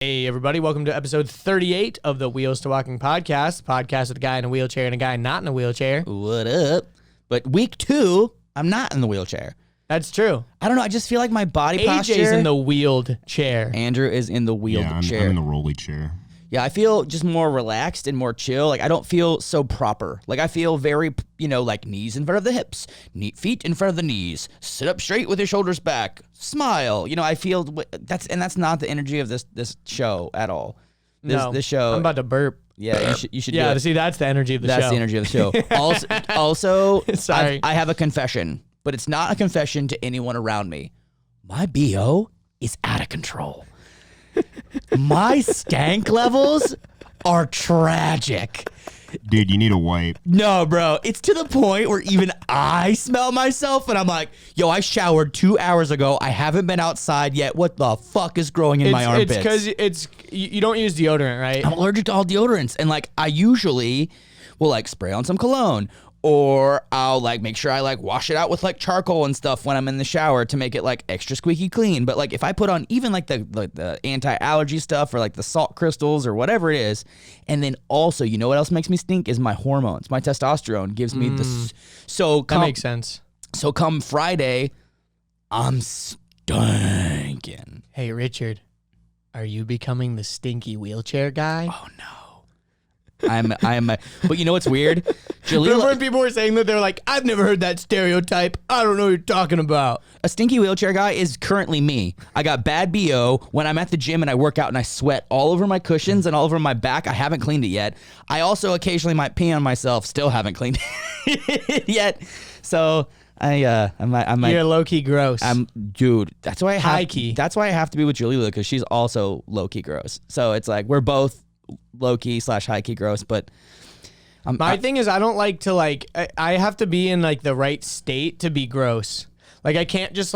Hey everybody, welcome to episode 38 of the Wheels to Walking podcast with a guy in a wheelchair and a guy not in a wheelchair. What up? But week 2, I'm not in the wheelchair. That's true. I don't know, I just feel like my body posture... AJ's in the wheeled chair. Andrew is in the wheeled chair. I'm in the rolly chair. Yeah, I feel just more relaxed and more chill. Like, I don't feel so proper. Like, I feel very, like knees in front of the hips, feet in front of the knees, sit up straight with your shoulders back, smile. I feel that's not the energy of this show at all. This show. I'm about to burp. Yeah, you should. Yeah, do it. see, that's the energy of the show. That's the energy of the show. Also, Sorry. I have a confession, but it's not a confession to anyone around me. My BO is out of control. My stank levels are tragic. Dude, you need a wipe. No, bro. It's to the point where even I smell myself and I'm like, yo, I showered 2 hours ago. I haven't been outside yet. What the fuck is growing in my armpits? It's because you don't use deodorant, right? I'm allergic to all deodorants. And I usually will spray on some cologne. Or I'll make sure I wash it out with charcoal and stuff when I'm in the shower to make it extra squeaky clean. But if I put on even the anti-allergy stuff or the salt crystals or whatever it is, and then also what else makes me stink is my hormones. My testosterone gives me the that makes sense. So come Friday, I'm stinking. Hey Richard, are you becoming the stinky wheelchair guy? Oh no. But you know what's weird? Remember when people were saying that? They're like, I've never heard that stereotype. I don't know what you're talking about. A stinky wheelchair guy is currently me. I got bad BO. When I'm at the gym and I work out and I sweat all over my cushions and all over my back, I haven't cleaned it yet. I also occasionally might pee on myself. Still haven't cleaned it yet. So I might. You're low key gross. Dude. That's why high key. That's why I have to be with Julia because she's also low key gross. So it's we're both low key / high key gross, but my thing is I don't like to I have to be in the right state to be gross. I can't just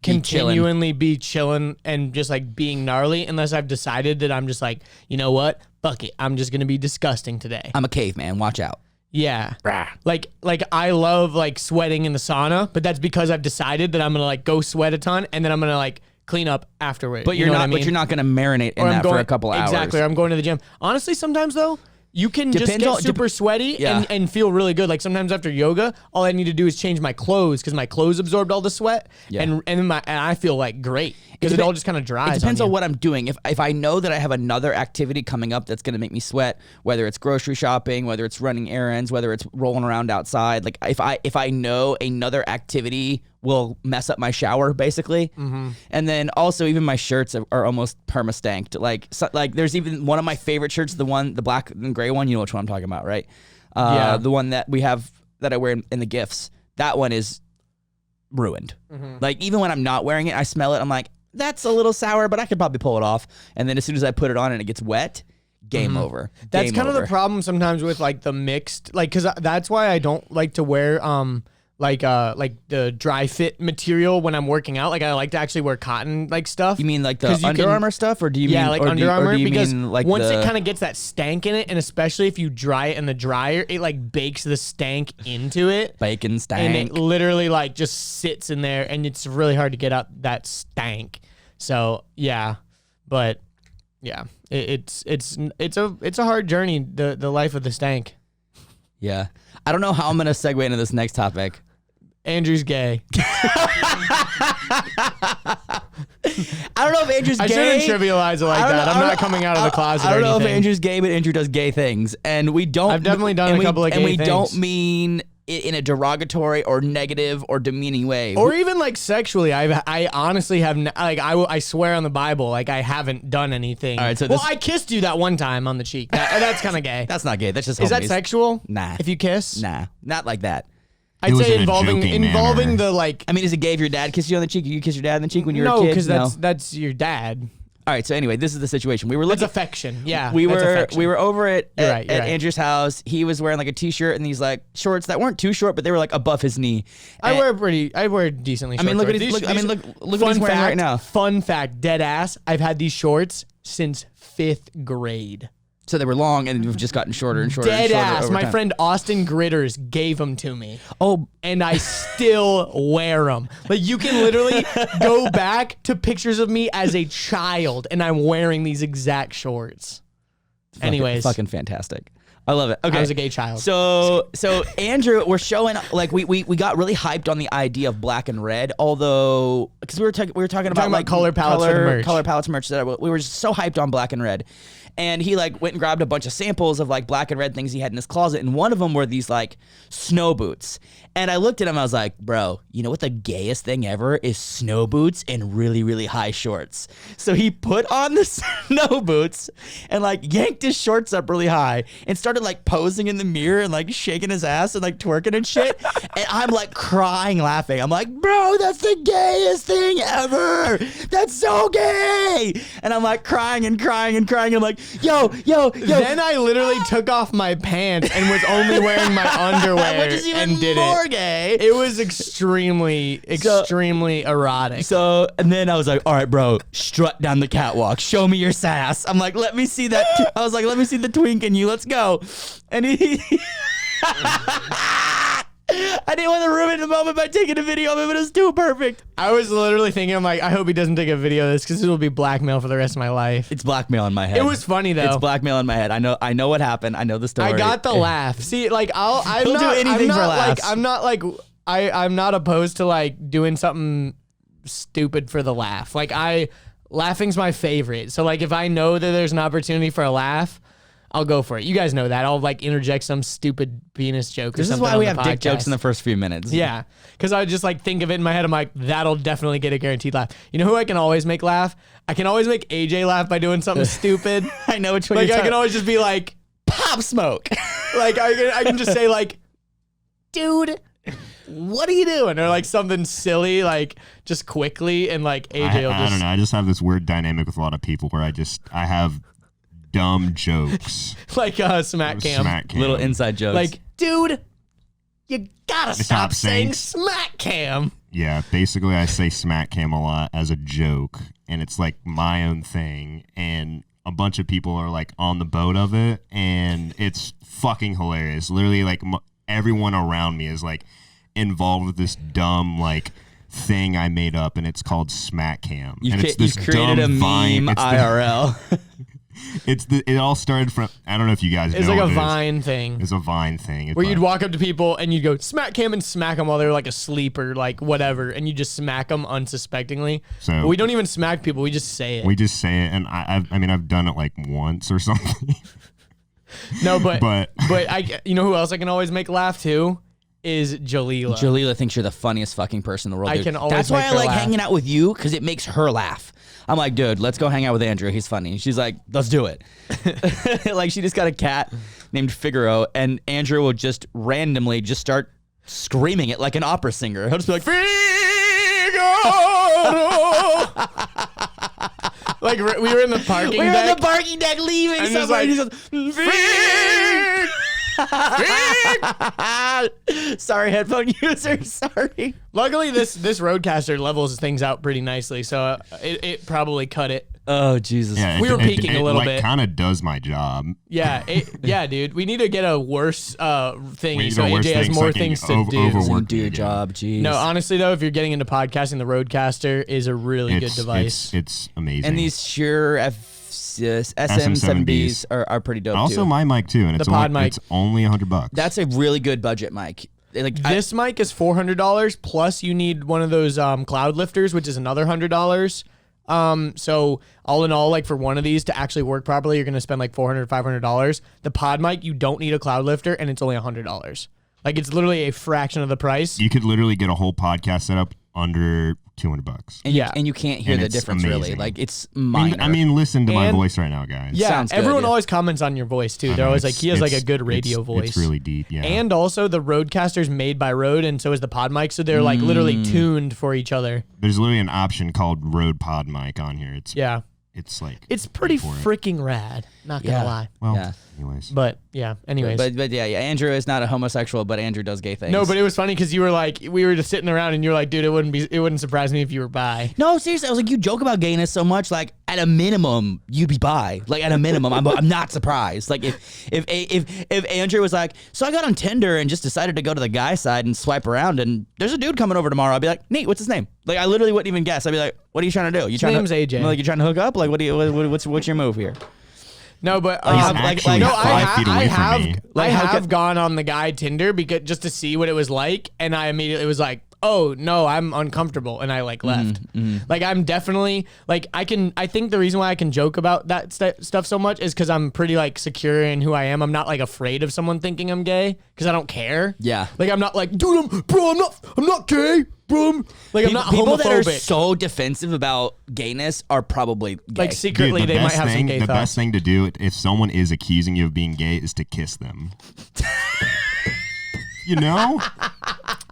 continually be chilling and just being gnarly unless I've decided that I'm just you know what? Fuck it. I'm just gonna be disgusting today. I'm a caveman. Watch out. Yeah. I love sweating in the sauna, but that's because I've decided that I'm gonna go sweat a ton and then I'm gonna clean up afterwards. But you're not. But you're not going to marinate in that for a couple hours. Exactly. I'm going to the gym. Honestly, sometimes though, you can just get super sweaty and feel really good. Sometimes after yoga, all I need to do is change my clothes because my clothes absorbed all the sweat, and I feel great because it all just kind of dries. It depends on what I'm doing. If I know that I have another activity coming up that's going to make me sweat, whether it's grocery shopping, whether it's running errands, whether it's rolling around outside, if I know another activity will mess up my shower basically, and then also even my shirts are almost perma-stanked. There's even one of my favorite shirts, the black and gray one. You know which one I'm talking about, right? Yeah. The one that we have that I wear in the gifts. That one is ruined. Even when I'm not wearing it, I smell it. I'm like, that's a little sour, but I could probably pull it off. And then as soon as I put it on and it gets wet, game over. That's kind of the problem sometimes with the mixed, because that's why I don't like to wear the dry fit material when I'm working out. I like to actually wear cotton stuff. You mean the Under Armour stuff, or do you mean Under Armour? Because once it kind of gets that stank in it, and especially if you dry it in the dryer, it bakes the stank into it. Bacon stank. And it literally just sits in there, and it's really hard to get out that stank. So yeah, but yeah, it's a hard journey. The life of the stank. Yeah, I don't know how I'm gonna segue into this next topic. Andrew's gay. I don't know if Andrew's gay. I shouldn't trivialize it that. I'm not coming out of the closet. I don't or know anything. if Andrew's gay, but Andrew does gay things, and we don't. I've definitely done a couple of gay things, and we don't mean it in a derogatory or negative or demeaning way, or even sexually. I honestly have I swear on the Bible, I haven't done anything. All right, so I kissed you that one time on the cheek. That's kind of gay. That's not gay. That's just is homies. that sexual? Nah. If you kiss? Nah, not like that. I'd say involving the I mean, is it gay if your dad kissed you on the cheek? You kiss your dad on the cheek when you were a kid? No, because that's your dad. All right, so anyway, this is the situation. We were looking. That's affection. Yeah, we were over at right. Andrew's house. He was wearing a t-shirt and these shorts that weren't too short, but they were above his knee. And I wear decently short. Look what he's wearing right now. Fun fact, dead ass. I've had these shorts since 5th grade. So they were long and they've just gotten shorter and shorter. Dead and shorter ass. over My time. friend Austin Gritters gave them to me. Oh, And I still wear them. Like, you can literally go back to pictures of me as a child, and I'm wearing these exact shorts. Anyways. fucking fantastic. I love it. Okay. I was a gay child. So Andrew, we're showing like we got really hyped on the idea of black and red, although because we were talking about like color palettes for the merch. color palettes merch that we were just so hyped on black and red. And he like went and grabbed a bunch of samples of like black and red things he had in his closet, and one of them were these like snow boots. And I looked at him, I was like, bro, you know what the gayest thing ever is? Snow boots and really, really high shorts. So he put on the snow boots and like yanked his shorts up really high and started like posing in the mirror and like shaking his ass and like twerking and shit. And I'm like crying, laughing. I'm like, bro, that's the gayest thing ever. That's so gay. And I'm like crying and crying and crying. I'm like, yo. Then I literally took off my pants and was only wearing my underwear Which is even and did more it. gay. It was extremely erotic. So, and then I was like, all right, bro, strut down the catwalk. Show me your sass. I'm like, let me see that. I was like, let me see the twink in you. Let's go. And he... I didn't want to ruin the moment by taking a video of it, but it was too perfect. I was literally thinking, I'm like, I hope he doesn't take a video of this because this will be blackmail for the rest of my life. It's blackmail in my head. It was funny though. It's blackmail in my head. I know what happened. I know the story. I got the laugh. See, like I'm He'll not, do anything I'm for not laughs. like I'm not like I'm not opposed to like doing something stupid for the laugh. Like laughing's my favorite. So like if I know that there's an opportunity for a laugh, I'll go for it. You guys know that. I'll like interject some stupid penis joke. This or is something why we on have the dick jokes in the podcast. first few minutes. Yeah, because I just like think of it in my head. I'm like, that'll definitely get a guaranteed laugh. You know who I can always make laugh? I can always make AJ laugh by doing something stupid. I know which one Like you're I can talking- always just be like, Pop Smoke. like I can just say like, dude, what are you doing? Or like something silly, like just quickly, and like AJ will I just. don't know. I just have this weird dynamic with a lot of people where I have dumb jokes. Like smack cam. Smack cam. Little inside jokes. Like, dude, you gotta stop saying saying- smack cam. Yeah, basically I say smack cam a lot as a joke, and it's like my own thing, and a bunch of people are like on the boat of it, and it's fucking hilarious. Literally, like everyone around me is like involved with this dumb like thing I made up, and it's called smack cam. you and it's this created a dumb Vine. meme IRL. It all started from, I don't know if you guys It's know like what a it is. Vine thing. It's a Vine thing. Where you'd walk up to people and you'd go smack cam and smack them while they're like asleep or like whatever, and you just smack them unsuspectingly. So- but we don't even smack people; we just say it. We just say it, and I mean I've done it like once or something. No, but But- you know who else I can always make laugh too is Jalila. Jalila thinks you're the funniest fucking person in the world. I dude. can always That's why make I her like laugh. hanging out with you, because it makes her laugh. I'm like, dude, let's go hang out with Andrew. He's funny. And she's like, let's do it. Like she just got a cat named Figaro, and Andrew will just randomly just start screaming it like an opera singer. He'll just be like, Figaro. Like we were in the parking We're deck. on the parking deck leaving And just somewhere. like, and he goes, sorry, headphone user. Sorry. Luckily, this roadcaster levels things out pretty nicely, so it probably cut it. Oh, Jesus. Yeah, We were peeking a little like, bit. Kind of does my job. Yeah, yeah, dude. We need to get a worse thing We need so to worse AJ has things more so I can things to do. overwork Do your it, yeah. job, jeez. No, honestly though, if you're getting into podcasting, the Roadcaster is a really good device. It's amazing. And these Shure SM7Bs are pretty dope also too. my mic too, and The pod mic. it's only $100. That's a really good budget mic. Like This mic is $400 plus you need one of those cloud lifters, which is another $100. So all in all, like for one of these to actually work properly, you're gonna spend like $400, $500. The pod mic, you don't need a cloud lifter, and it's only $100. Like it's literally a fraction of the price. You could literally get a whole podcast set up under $200. and yeah. and you can't hear And the it's difference really. amazing. Like it's minor. I mean, listen to my And- voice right now, guys. Yeah, Sounds good, everyone yeah. always comments on your voice too. I They're know, always like, it's- he has like a it's- good radio it's- voice. It's really deep, yeah. And also the Roadcaster's made by Rode, and so is the pod mic, so they're like literally tuned for each other. There's literally an option called Rode Pod Mic on here. Yeah. It's like It's pretty for it. freaking rad. Not gonna Yeah. lie. Well, Yeah. anyways. But yeah, anyways. But yeah, Andrew is not a homosexual, but Andrew does gay things. No, but it was funny because you were like, we were just sitting around and you were like, dude, it wouldn't surprise me if you were bi. No, seriously, I was like, you joke about gayness so much. Like at a minimum, you'd be bi. Like at a minimum, I'm not surprised. Like if Andrew was like, so I got on Tinder and just decided to go to the guy side and swipe around, and there's a dude coming over tomorrow, I'd be like, neat, what's his name? Like I literally wouldn't even guess. I'd be like, what are you trying to do? His name's AJ. Like you trying to hook up? Like what's your move here? No, but actually no, 5 feet away from me. I have gone on the guy Tinder because just to see what it was like, and I immediately was like, oh no, I'm uncomfortable, and I like left. Like I'm definitely like I think the reason why I can joke about that stuff so much is because I'm pretty like secure in who I am. I'm not like afraid of someone thinking I'm gay because I don't care. Yeah, like I'm not like, dude, I'm not gay. Boom. Like I'm not people homophobic. that are so defensive about gayness are probably gay. Like secretly, Dude, they might have some gay The thoughts. best thing to do if someone is accusing you of being gay is to kiss them. You know?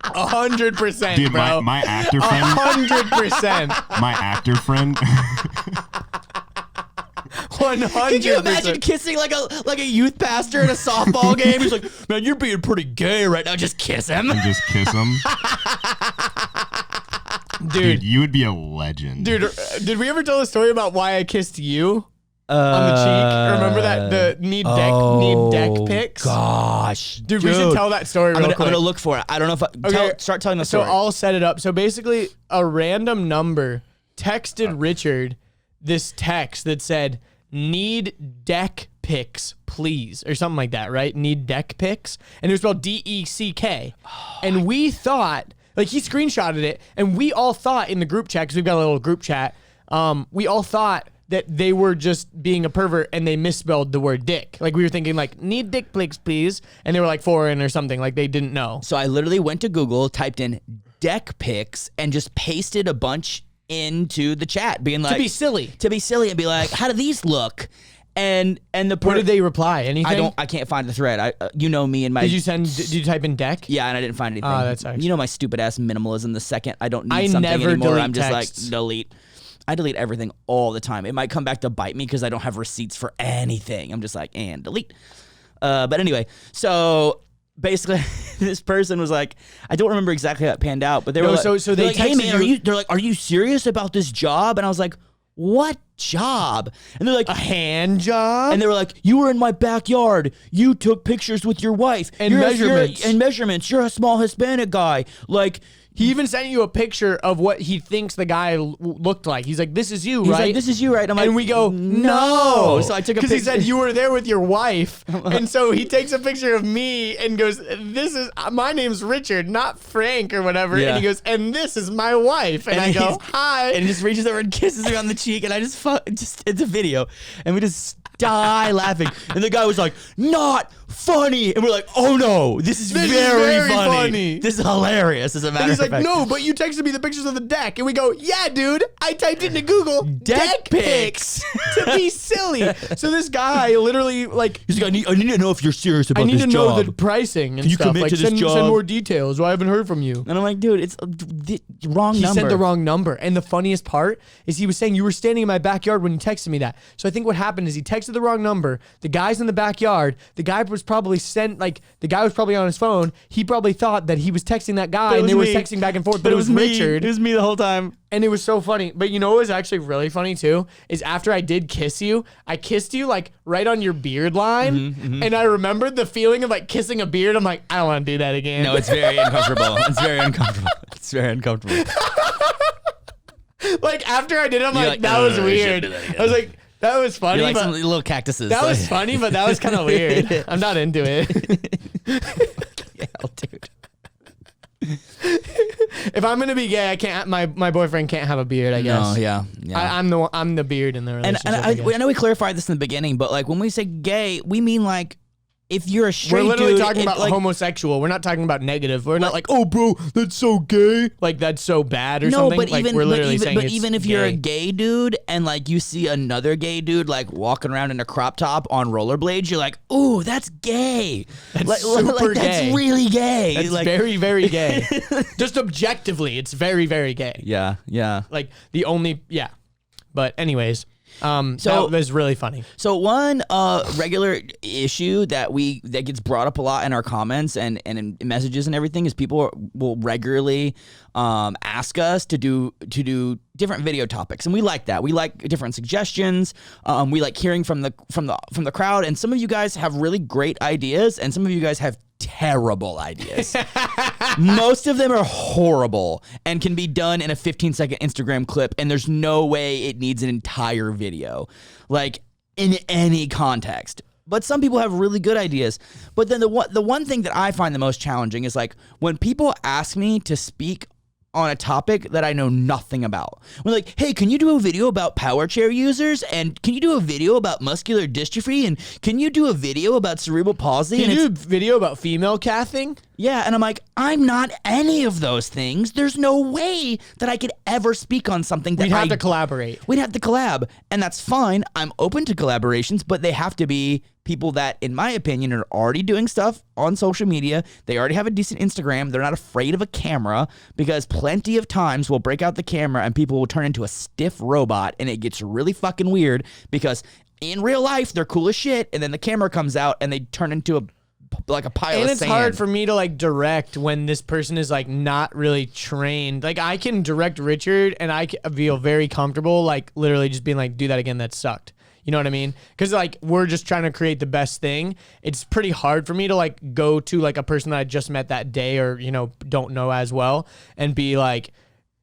100%, Dude, bro. my actor friend. 100%. My actor friend. 100%. Can you imagine kissing like a youth pastor at a softball game? He's like, man, you're being pretty gay right now. Just kiss him. And just kiss him. Dude, you would be a legend. Dude, did we ever tell a story about why I kissed you on the cheek? Remember that the need deck pics? Gosh, dude, we should tell that story real quick. I'm gonna look for it. I don't know if start telling the story. So I'll set it up. So basically, a random number texted Richard this text that said, "Need deck pics, please," or something like that, right? Need deck pics, and it was spelled DECK, and we thought. Like, he screenshotted it, and we all thought in the group chat, because we've got a little group chat, we all thought that they were just being a pervert, and they misspelled the word dick. Like, we were thinking, like, need dick pics, please, and they were, like, foreign or something. Like, they didn't know. So I literally went to Google, typed in deck pics, and just pasted a bunch into the chat, being like... To be silly, and be like, how do these look? And the what did they reply? Anything? I can't find the thread. You know me and my. Did you type in deck? Yeah, and I didn't find anything. Oh, that sucks. You know my stupid ass minimalism. The second I don't need something anymore, I'm just texts. like delete. I delete everything all the time. It might come back to bite me because I don't have receipts for anything. I'm just like, and delete. But anyway, so basically, this person was like, I don't remember exactly how it panned out, but they were like, so they like, hey man, texted you. they're like, are you serious about this job? And I was like, what job? And they're like, A hand job? and they were like, you were in my backyard. You took pictures with your wife. And measurements. You're a small Hispanic guy. Like, He even sent you a picture of what he thinks the guy looked like. He's like, this is you, he's right? like, this is you, right? And I'm And like, we go, no. So I took a because picture. he said you were there with your wife, and so he takes a picture of me and goes, "This is my name's Richard, not Frank or whatever." Yeah. And he goes, "And this is my wife." And I go, he's- "Hi." And he just reaches over and kisses me on the cheek, and I just it's a video, and we just die laughing. And the guy was like, not funny. And we're like, oh no, this is very funny. This is hilarious, as a matter And of he's fact. like, no, but you texted me the pictures of the deck. And we go, yeah, dude, I typed into Google deck pics to be silly. So this guy literally, like, he's like, I need to know if you're serious about I need this to job. know the pricing and Can you stuff. commit Like, to this send job? more details. Well, I haven't heard from you. And I'm like, dude, it's the wrong He number. sent the wrong number. And the funniest part is he was saying you were standing in my backyard when you texted me that. So I think what happened is he texted the wrong number. The guy's in the backyard. The guy was probably the guy was probably on his phone. He probably thought that he was texting that guy and they were texting back and forth, but it was Richard. It was me the whole time. And it was so funny. But you know what was actually really funny too? Is after I did kiss you, I kissed you like right on your beard line. And I remembered the feeling of like kissing a beard. I'm like, I don't want to do that again. No, it's very uncomfortable. It's very uncomfortable. It's very uncomfortable. Like after I did it, I'm You're like, that was weird. I was like, that was funny. You're like but some little cactuses. that was funny, but that was kind of weird. I'm not into it. Yeah, dude. If I'm gonna be gay, I can't. My boyfriend can't have a beard. I guess. No, yeah. I'm the beard in the And relationship. I know we clarified this in the beginning, but like when we say gay, we mean like if you're a straight We're literally dude, talking about like, homosexual. We're not talking about negative. We're not like, oh, bro, that's so gay. Like that's so bad or no, something. but Like even we're literally saying but it's even if gay. you're a gay dude and like you see another gay dude like walking around in a crop top on rollerblades, you're like, ooh, that's gay. That's super That's gay. really gay. That's like, very, very gay. Just objectively, it's very, very gay. yeah. Like the only, yeah. But anyways, That was really funny. So one regular issue that gets brought up a lot in our comments and in messages and everything is people will regularly ask us to do different video topics, and we like that. We like different suggestions. We like hearing from the crowd, and some of you guys have really great ideas, and some of you guys have terrible ideas. Most of them are horrible and can be done in a 15-second Instagram clip, and there's no way it needs an entire video, like in any context. But some people have really good ideas. But then the one thing that I find the most challenging is like when people ask me to speak on a topic that I know nothing about. We're like, hey, can you do a video about power chair users? And can you do a video about muscular dystrophy? And can you do a video about cerebral palsy? Can you do a video about female cathing? Yeah, and I'm like, I'm not any of those things. There's no way that I could ever speak on something that We'd have to collaborate. We'd have to collab, and that's fine. I'm open to collaborations, but they have to be people that, in my opinion, are already doing stuff on social media. They already have a decent Instagram. They're not afraid of a camera, because plenty of times we'll break out the camera and people will turn into a stiff robot, and it gets really fucking weird because in real life they're cool as shit, and then the camera comes out and they turn into a pile of sand. And it's hard for me to like direct when this person is like not really trained. Like I can direct Richard and I feel very comfortable like literally just being like, do that again, that sucked. You know what I mean? Because like we're just trying to create the best thing. It's pretty hard for me to like go to like a person that I just met that day or, you know, don't know as well and be like,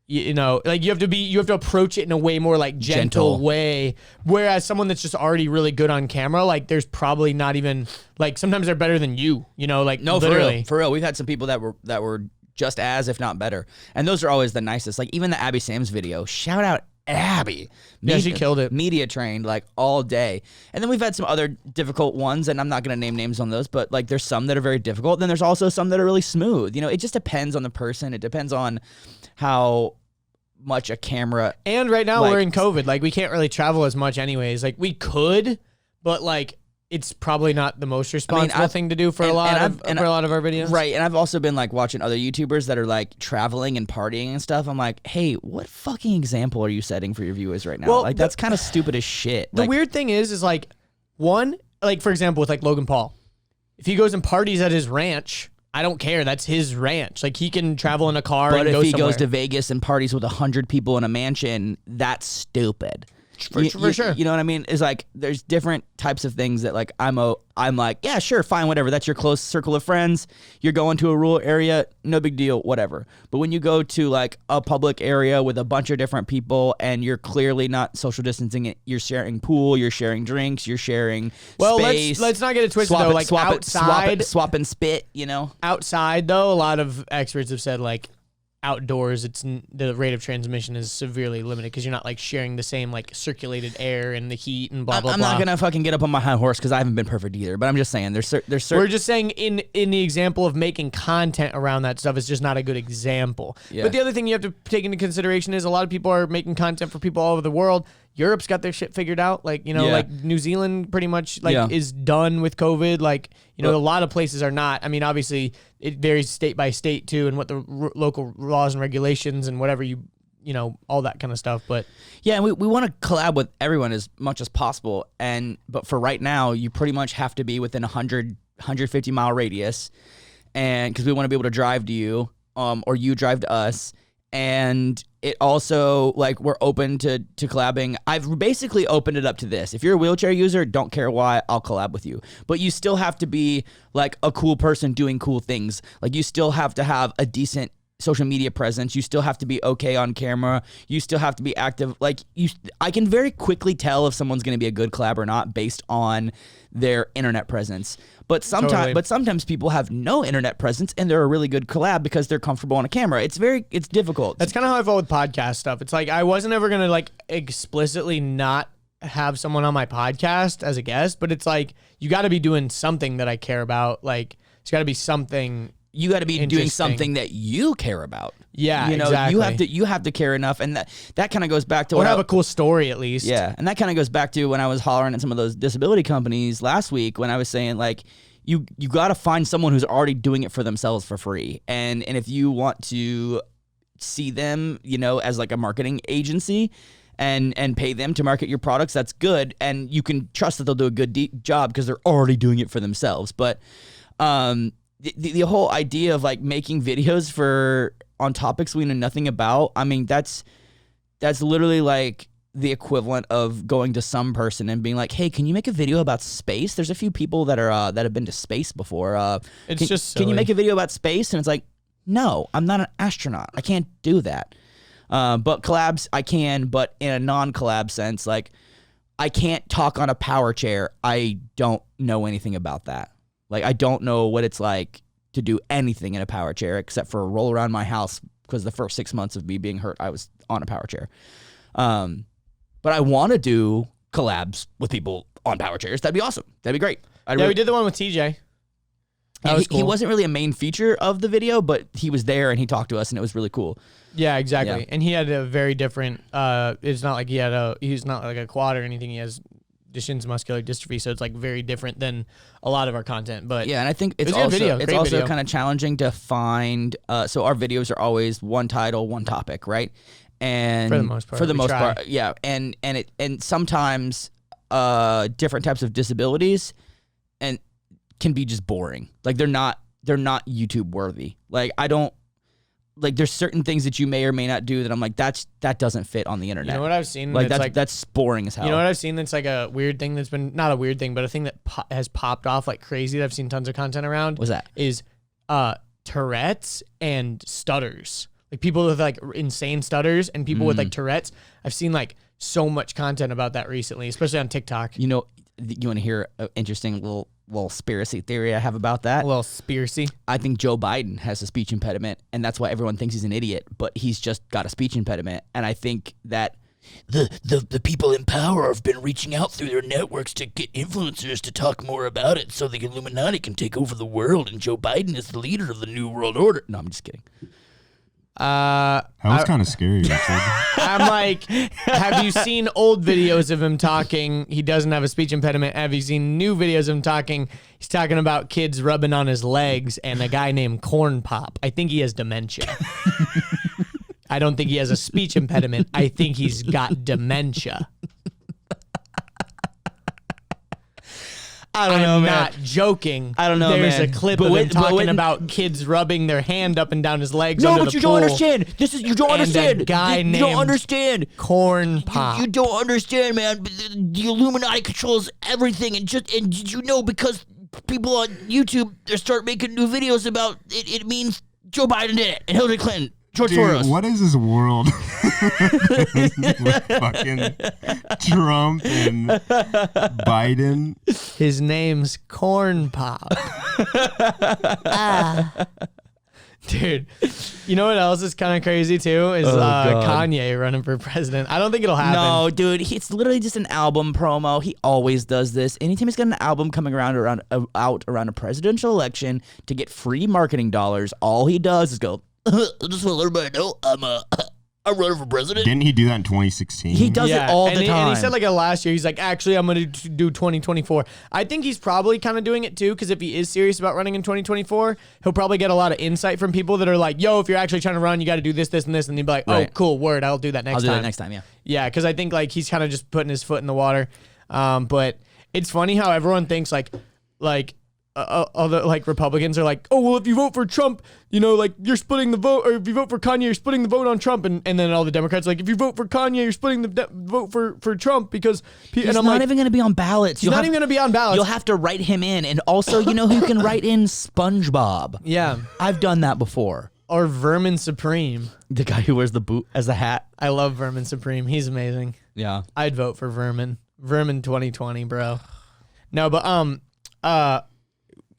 you know, like you have to approach it in a way more like gentle way. Whereas someone that's just already really good on camera, like there's probably not even like sometimes they're better than you know, like no, literally. For real. We've had some people that were just as, if not better. And those are always the nicest. Like even the Abby Sams video, shout out Abby. Yeah, she killed it. Media trained like all day. And then we've had some other difficult ones, and I'm not going to name names on those, but like there's some that are very difficult. Then there's also some that are really smooth. You know, it just depends on the person. It depends on how much a camera. And right now we're in COVID. Like we can't really travel as much anyways. Like we could, but like it's probably not the most responsible thing to do for a lot of our videos. Right. And I've also been like watching other YouTubers that are like traveling and partying and stuff. I'm like, hey, what fucking example are you setting for your viewers right now? Well, like that's kind of stupid as shit. The weird thing is like one, like for example, with like Logan Paul, if he goes and parties at his ranch, I don't care. That's his ranch. Like he can travel in a car and go somewhere. But if he goes to Vegas and parties with 100 people in a mansion, that's stupid. For sure. You know what I mean? It's like there's different types of things that like I'm like, yeah, sure, fine, whatever. That's your close circle of friends. You're going to a rural area, no big deal, whatever. But when you go to like a public area with a bunch of different people and you're clearly not social distancing it, you're sharing pool, you're sharing drinks, you're sharing space. Let's not get it twisted though. Like outside, swap and spit, you know? Outside though, a lot of experts have said like outdoors the rate of transmission is severely limited because you're not like sharing the same like circulated air and the heat and blah blah blah. I'm not gonna fucking get up on my high horse because I haven't been perfect either, but I'm just saying there's certain. We're just saying in the example of making content around that stuff is just not a good example. Yeah. But the other thing you have to take into consideration is a lot of people are making content for people all over the world. Europe's got their shit figured out. Like, you know, like New Zealand pretty much like is done with COVID. Like, you know, a lot of places are not. I mean, obviously it varies state by state too, and what the local laws and regulations and whatever you know, all that kind of stuff. But yeah, and we want to collab with everyone as much as possible. But for right now, you pretty much have to be within 150 mile radius. And because we want to be able to drive to you, or you drive to us. And it also, like, we're open to collabing. I've basically opened it up to this. If you're a wheelchair user, don't care why, I'll collab with you. But you still have to be, like, a cool person doing cool things. Like, you still have to have a decent social media presence. You still have to be okay on camera. You still have to be active. Like, I can very quickly tell if someone's going to be a good collab or not based on their internet presence. But sometimes people have no internet presence and they're a really good collab because they're comfortable on a camera. It's difficult. That's kind of how I felt with podcast stuff. It's like I wasn't ever going to like explicitly not have someone on my podcast as a guest, but it's like you got to be doing something that I care about. Like it's got to be something. You got to be doing something that you care about. Yeah, you know, exactly. You have to care enough, and that kind of goes back to or have a cool story at least. Yeah, and that kind of goes back to when I was hollering at some of those disability companies last week when I was saying like you got to find someone who's already doing it for themselves for free, and if you want to see them, you know, as like a marketing agency. and pay them to market your products, that's good. And you can trust that they'll do a good job because they're already doing it for themselves. But the whole idea of like making videos on topics we know nothing about, I mean, that's literally like the equivalent of going to some person and being like, "Hey, can you make a video about space? There's a few people that are that have been to space before. Can you make a video about space?" And it's like, no, I'm not an astronaut. I can't do that. But collabs, I can, but in a non-collab sense, like I can't talk on a power chair. I don't know anything about that. Like I don't know what it's like to do anything in a power chair except for roll around my house because the first 6 months of me being hurt, I was on a power chair. But I want to do collabs with people on power chairs. That'd be awesome. That'd be great. We did the one with TJ. That was cool. He wasn't really a main feature of the video, but he was there and he talked to us and it was really cool. Yeah, exactly. Yeah. And he had a very different, it's not like he's not like a quad or anything. He has Duchenne's muscular dystrophy, so it's like very different than a lot of our content. But yeah, and I think it's also kind of challenging to find, so our videos are always one title, one topic, right? And for the most part, yeah. And sometimes different types of disabilities and can be just boring. Like they're not YouTube worthy. Like there's certain things that you may or may not do that I'm like, that doesn't fit on the internet. You know what I've seen? Like that's boring as hell. You know what I've seen that's like a weird thing that's been, not a weird thing, but a thing that has popped off like crazy that I've seen tons of content around. What's that? Is Tourette's and stutters. Like people with like insane stutters and people with like Tourette's. I've seen like so much content about that recently, especially on TikTok. You know, you want to hear an interesting little conspiracy theory I have about that? A little conspiracy. I think Joe Biden has a speech impediment, and that's why everyone thinks he's an idiot, but he's just got a speech impediment. And I think that the people in power have been reaching out through their networks to get influencers to talk more about it so the Illuminati can take over the world, and Joe Biden is the leader of the New World Order. No, I'm just kidding. That was kind of scary, Richard. I'm like, have you seen old videos of him talking? He doesn't have a speech impediment. Have you seen new videos of him talking? He's talking about kids rubbing on his legs and a guy named Corn Pop. I think he has dementia. I don't think he has a speech impediment. I think he's got dementia. I don't know, man. I'm not joking. I don't know, There's man. a clip of him talking about kids rubbing their hand up and down his legs. No, but you don't understand. You don't understand. A guy you named don't understand. Corn Pop. You don't understand, man. The Illuminati controls everything, and did you know because people on YouTube they start making new videos about it? It means Joe Biden did it and Hillary Clinton. George Soros. What is this world with fucking Trump and Biden? His name's Corn Pop. Dude, you know what else is kind of crazy too? Is Kanye running for president. I don't think it'll happen. No, dude, it's literally just an album promo. He always does this. Anytime he's got an album coming out around a presidential election to get free marketing dollars, all he does is go, I just want to let everybody know I'm running for president. Didn't he do that in 2016? He does it all the time. And he said like last year, he's like, actually, I'm going to do 2024. I think he's probably kind of doing it too, because if he is serious about running in 2024, he'll probably get a lot of insight from people that are like, yo, if you're actually trying to run, you got to do this, this, and this. And he'd be like, oh, cool, word, I'll do that next time. I'll do that next time, yeah. Yeah, because I think like he's kind of just putting his foot in the water. But it's funny how everyone thinks like other like Republicans are like, oh well, if you vote for Trump, you know, like you're splitting the vote, or if you vote for Kanye, you're splitting the vote on Trump, and then all the Democrats are like, if you vote for Kanye, you're splitting the vote for Trump because he's not even going to be on ballots. He's not even going to be on ballots. You'll have to write him in, and also, you know who can write in? SpongeBob. Yeah, I've done that before. Or Vermin Supreme, the guy who wears the boot as a hat. I love Vermin Supreme. He's amazing. Yeah, I'd vote for Vermin 2020, bro. No, but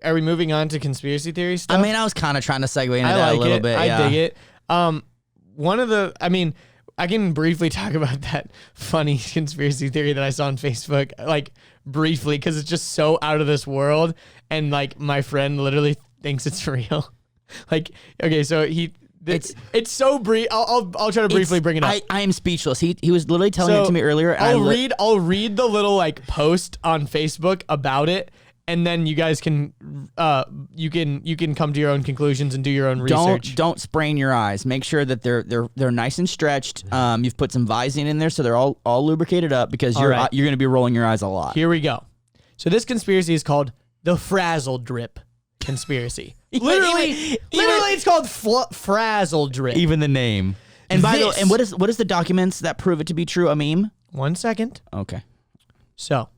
are we moving on to conspiracy theory stuff? I mean, I was kind of trying to segue into that a little bit. I dig it. I can briefly talk about that funny conspiracy theory that I saw on Facebook, like briefly, because it's just so out of this world. And like my friend literally thinks it's real. Like, okay, so it's so brief. I'll try to briefly bring it up. I am speechless. He was literally telling it to me earlier. I'll read the little like post on Facebook about it. and then you guys can you can come to your own conclusions and do your own research. Don't sprain your eyes. Make sure that they're nice and stretched. You've put some Visine in there so they're all lubricated up because you're going to be rolling your eyes a lot. Here we go. So this conspiracy is called the Frazzle Drip conspiracy. literally, it's called Frazzle Drip. Even the name. And by the way, and what is the documents that prove it to be true? A meme? 1 second. Okay. So,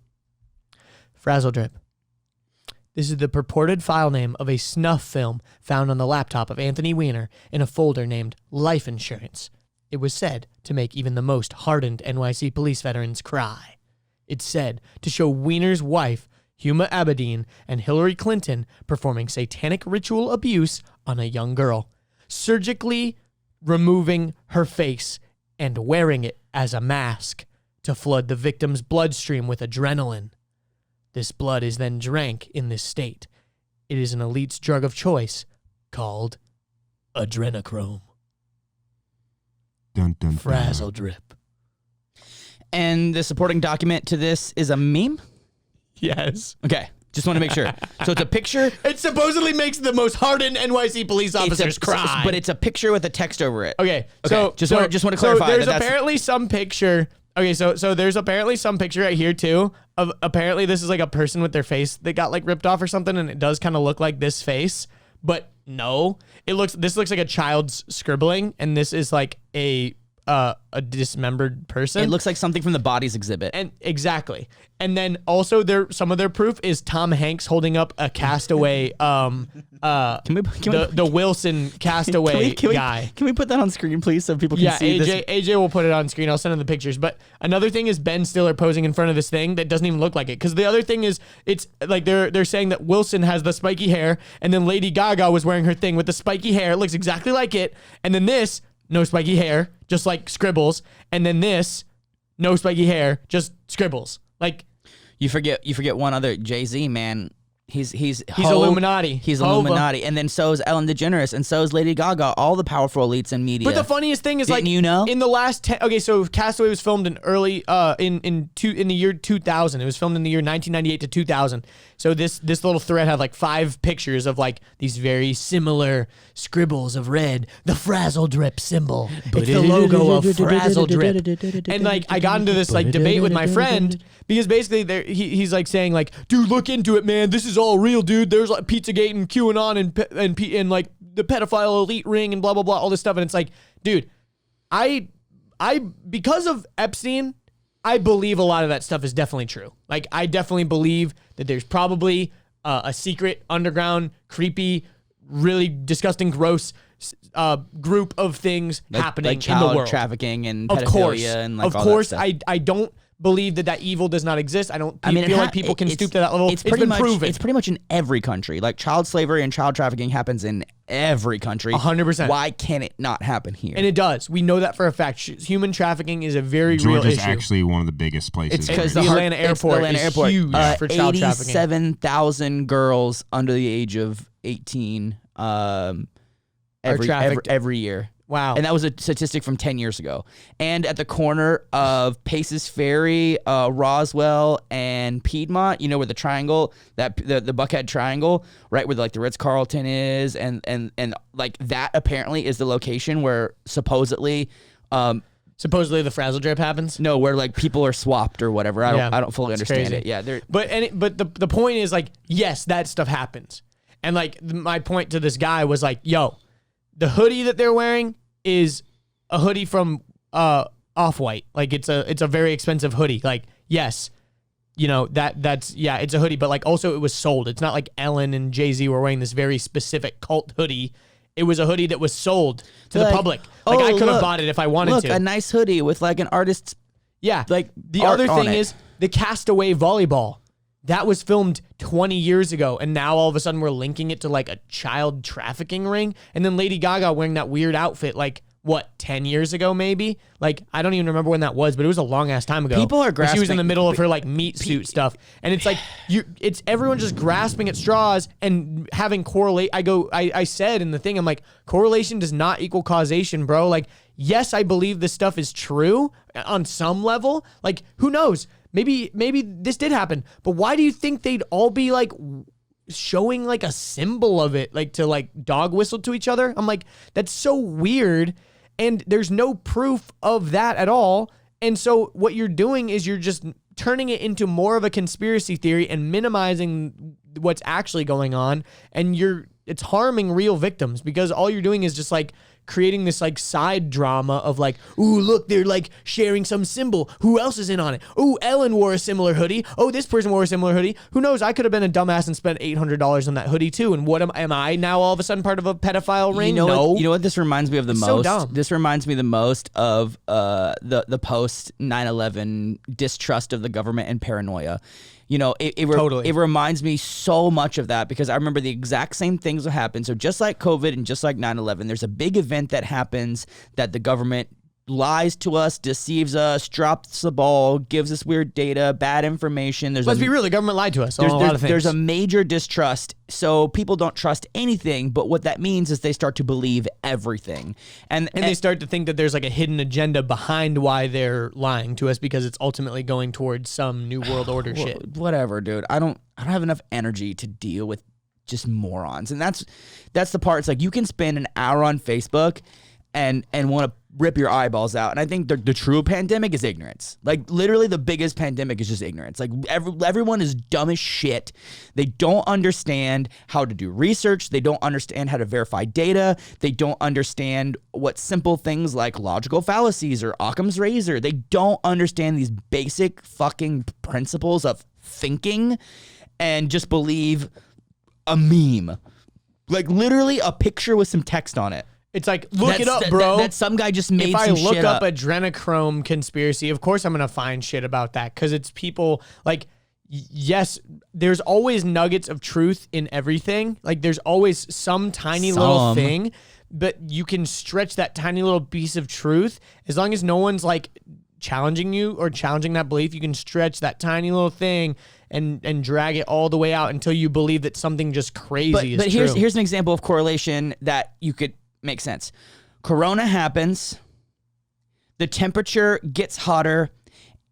Frazzle Drip. This is the purported file name of a snuff film found on the laptop of Anthony Weiner in a folder named Life Insurance. It was said to make even the most hardened NYC police veterans cry. It's said to show Weiner's wife, Huma Abedin, and Hillary Clinton performing satanic ritual abuse on a young girl, surgically removing her face and wearing it as a mask to flood the victim's bloodstream with adrenaline. This blood is then drank in this state. It is an elite's drug of choice called adrenochrome. Dun, dun, dun. Frazzle Drip. And the supporting document to this is a meme? Yes. Okay. Just want to make sure. So it's a picture. It supposedly makes the most hardened NYC police officers cry. But it's a picture with a text over it. Okay. So just want to clarify. So there's apparently some picture. Okay, so there's apparently some picture right here too of apparently this is like a person with their face that got like ripped off or something, and it does kind of look like this face, but no, this looks like a child's scribbling, and this is like a dismembered person. It looks like something from the bodies exhibit. And exactly. And then also some of their proof is Tom Hanks holding up a castaway the Wilson castaway guy. Can we put that on screen please so people can see this? AJ will put it on screen. I'll send him the pictures. But another thing is Ben Stiller posing in front of this thing that doesn't even look like it. Because the other thing is it's like they're saying that Wilson has the spiky hair, and then Lady Gaga was wearing her thing with the spiky hair. It looks exactly like it. And then this, no spiky hair, just like scribbles. And then this, no spiky hair, just scribbles. Like you forget one other Jay-Z, man. He's Illuminati. He's Illuminati. And then so is Ellen DeGeneres, and so is Lady Gaga, all the powerful elites in media. But the funniest thing is, Didn't you know? in the last so Castaway was filmed in early in the year 2000. It was filmed in the year 1998 to 2000. So this little thread had like 5 pictures of like these very similar scribbles of red, the Frazzle Drip symbol. It's the logo of Frazzle Drip. And like I got into this like debate with my friend because basically he's like saying like, dude, look into it, man. This is all real, dude. There's like Pizzagate and QAnon and like the pedophile elite ring and blah blah blah, all this stuff. And it's like, dude, I because of Epstein, I believe a lot of that stuff is definitely true. Like, I definitely believe that there's probably a secret, underground, creepy, really disgusting, gross group of things happening like in the world. Child trafficking and Of course, pedophilia and like of all course, that stuff. I don't believe that evil does not exist. I don't feel like people can stoop to that level. It's pretty been much proven. It's pretty much in every country. Like child slavery and child trafficking happens in every country. 100%. Why can't it not happen here? And it does. We know that for a fact. Human trafficking is a very real Georgia's issue. actually one of the biggest places. It's because the Atlanta airport is huge for child trafficking. 87,000 girls under the age of 18 every year. Wow. And that was a statistic from 10 years ago. And at the corner of Paces Ferry, Roswell, and Piedmont, you know where the triangle, that the Buckhead Triangle, right where like the Ritz-Carlton is, and like that apparently is the location where supposedly the Frazzle Drip happens? No, where like people are swapped or whatever. I don't fully understand crazy. it. Yeah, but the point is like, yes, that stuff happens. And like my point to this guy was like, yo, the hoodie that they're wearing is a hoodie from Off-White. Like it's a very expensive hoodie. Like, yes, you know, that's it's a hoodie, but like also it was sold. It's not like Ellen and Jay-Z were wearing this very specific cult hoodie. It was a hoodie that was sold to the public. Like I could have bought it if I wanted to. Look, a nice hoodie with like an artist's like the other thing is the Castaway volleyball. That was filmed 20 years ago, and now all of a sudden we're linking it to like a child trafficking ring. And then Lady Gaga wearing that weird outfit, like, what, 10 years ago maybe? Like, I don't even remember when that was, but it was a long ass time ago. People are grasping. She was in the middle of her like meat suit stuff. And it's like, it's everyone just grasping at straws and having correlate. I said in the thing, I'm like, correlation does not equal causation, bro. Like, yes, I believe this stuff is true on some level. Like, who knows? maybe this did happen, but why do you think they'd all be like showing like a symbol of it, like to like dog whistle to each other? I'm like, that's so weird. And there's no proof of that at all. And so what you're doing is you're just turning it into more of a conspiracy theory and minimizing what's actually going on. And it's harming real victims, because all you're doing is just like creating this like side drama of like, ooh, look, they're like sharing some symbol. Who else is in on it? Ooh, Ellen wore a similar hoodie. Oh, this person wore a similar hoodie. Who knows? I could have been a dumbass and spent $800 on that hoodie too. And what am I now all of a sudden part of a pedophile ring? You know what this reminds me of the most? So dumb. This reminds me the most of the post 9/11 distrust of the government and paranoia. You know, Totally. It reminds me so much of that, because I remember the exact same things that happened. So just like COVID and just like 9/11, there's a big event that happens that the government lies to us, deceives us, drops the ball, gives us weird data, bad information. Let's be real, the government lied to us on a lot of things. There's a major distrust, so people don't trust anything, but what that means is they start to believe everything. And they start to think that there's like a hidden agenda behind why they're lying to us, because it's ultimately going towards some new world order shit. Whatever, dude. I don't have enough energy to deal with just morons. And that's the part. It's like you can spend an hour on Facebook and want to rip your eyeballs out. And I think the true pandemic is ignorance. Like literally the biggest pandemic is just ignorance. Like everyone is dumb as shit. They don't understand how to do research. They don't understand how to verify data. They don't understand what simple things like logical fallacies or Occam's razor. They don't understand these basic fucking principles of thinking, and just believe a meme. Like literally a picture with some text on it. It's like, look it up, bro. That some guy just made some shit up. If I look up adrenochrome conspiracy, of course I'm going to find shit about that, because it's people like, yes, there's always nuggets of truth in everything. Like there's always some tiny little thing, but you can stretch that tiny little piece of truth as long as no one's like challenging you or challenging that belief. You can stretch that tiny little thing and drag it all the way out until you believe that something just crazy is true. But here's an example of correlation that you could make sense. Corona happens, the temperature gets hotter,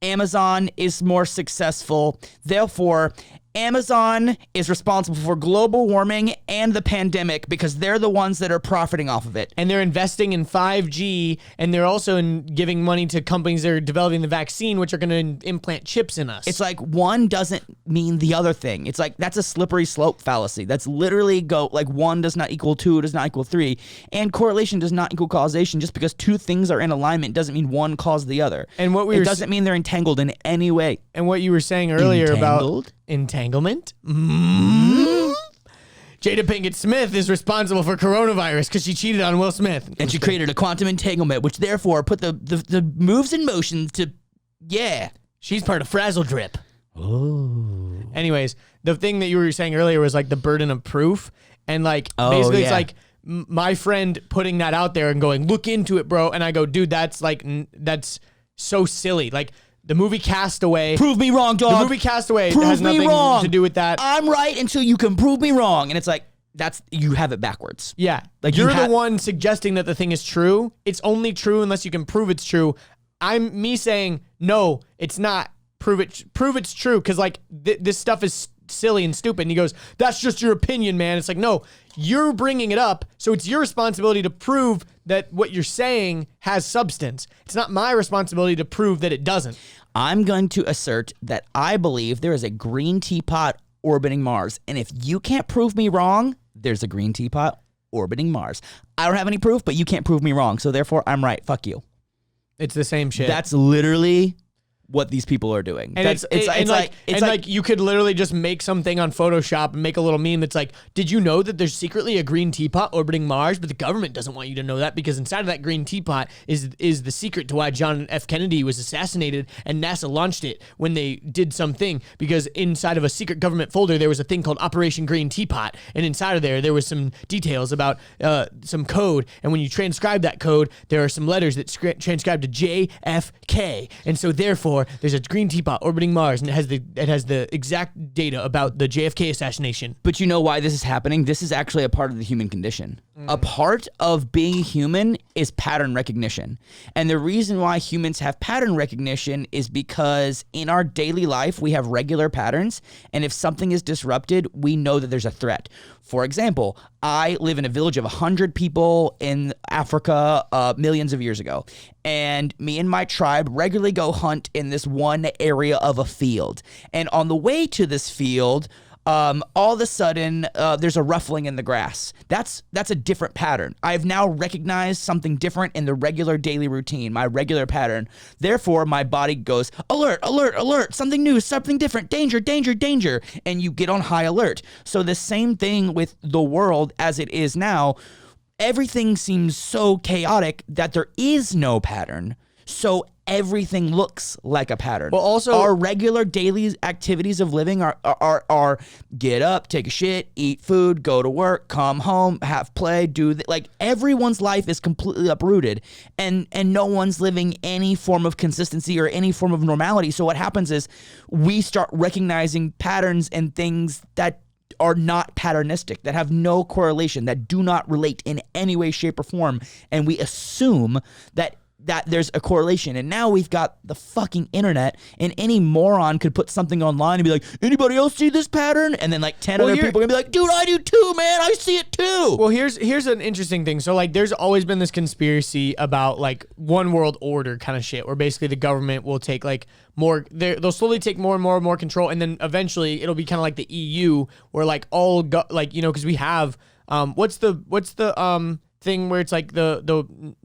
Amazon is more successful, therefore Amazon is responsible for global warming and the pandemic because they're the ones that are profiting off of it. And they're investing in 5G, and they're also giving money to companies that are developing the vaccine, which are going to implant chips in us. It's like one doesn't mean the other thing. It's like that's a slippery slope fallacy. That's literally like one does not equal two, does not equal three. And correlation does not equal causation. Just because two things are in alignment doesn't mean one caused the other. And what it doesn't mean they're entangled in any way. And what you were saying earlier about entanglement? Jada Pinkett Smith is responsible for coronavirus because she cheated on Will Smith. And she created a quantum entanglement, which therefore put the moves in motion to, She's part of Frazzle Drip. Oh. Anyways, the thing that you were saying earlier was like the burden of proof. And like, basically it's like my friend putting that out there and going, look into it, bro. And I go, dude, that's so silly. Like, the movie Castaway. Prove me wrong, dog. The movie Castaway has nothing to do with that. I'm right until you can prove me wrong. And it's like, you have it backwards. Yeah. Like you're the one suggesting that the thing is true. It's only true unless you can prove it's true. I'm me saying, no, it's not. Prove it's true. Because like this stuff is silly and stupid. And he goes, that's just your opinion, man. It's like, no, you're bringing it up. So it's your responsibility to prove that what you're saying has substance. It's not my responsibility to prove that it doesn't. I'm going to assert that I believe there is a green teapot orbiting Mars. And if you can't prove me wrong, there's a green teapot orbiting Mars. I don't have any proof, but you can't prove me wrong. So therefore, I'm right. Fuck you. It's the same shit. That's literally what these people are doing. And it's like you could literally just make something on Photoshop and make a little meme that's like, did you know that there's secretly a green teapot orbiting Mars, but the government doesn't want you to know that because inside of that green teapot is the secret to why John F. Kennedy was assassinated, and NASA launched it when they did something, because inside of a secret government folder there was a thing called Operation Green Teapot, and inside of there was some details about some code, and when you transcribe that code, there are some letters that transcribe to JFK, and so therefore Or there's a green teapot orbiting Mars, and it has the exact data about the JFK assassination. But you know why this is happening? This is actually a part of the human condition. A part of being human is pattern recognition. And the reason why humans have pattern recognition is because in our daily life, we have regular patterns. And if something is disrupted, we know that there's a threat. For example, I live in a village of 100 people in Africa millions of years ago. And me and my tribe regularly go hunt in this one area of a field. And on the way to this field, all of a sudden, there's a ruffling in the grass. That's a different pattern. I've now recognized something different in the regular daily routine, my regular pattern. Therefore, my body goes, alert, alert, alert, something new, something different, danger, danger, danger, and you get on high alert. So the same thing with the world as it is now. Everything seems so chaotic that there is no pattern. So everything looks like a pattern. Well, also, our regular daily activities of living are get up, take a shit, eat food, go to work, come home, have play, like everyone's life is completely uprooted, and no one's living any form of consistency or any form of normality. So what happens is we start recognizing patterns and things that are not patternistic, that have no correlation, that do not relate in any way, shape, or form, and we assume that there's a correlation. And now we've got the fucking internet, and any moron could put something online and be like, anybody else see this pattern? And then like 10 other people are gonna be like, dude, I do too, man, I see it too. Well, here's an interesting thing. So like there's always been this conspiracy about like one world order kind of shit, where basically the government will take like more, they'll slowly take more and more and more control, and then eventually it'll be kind of like the EU, where like like, you know, because we have what's the thing where it's like the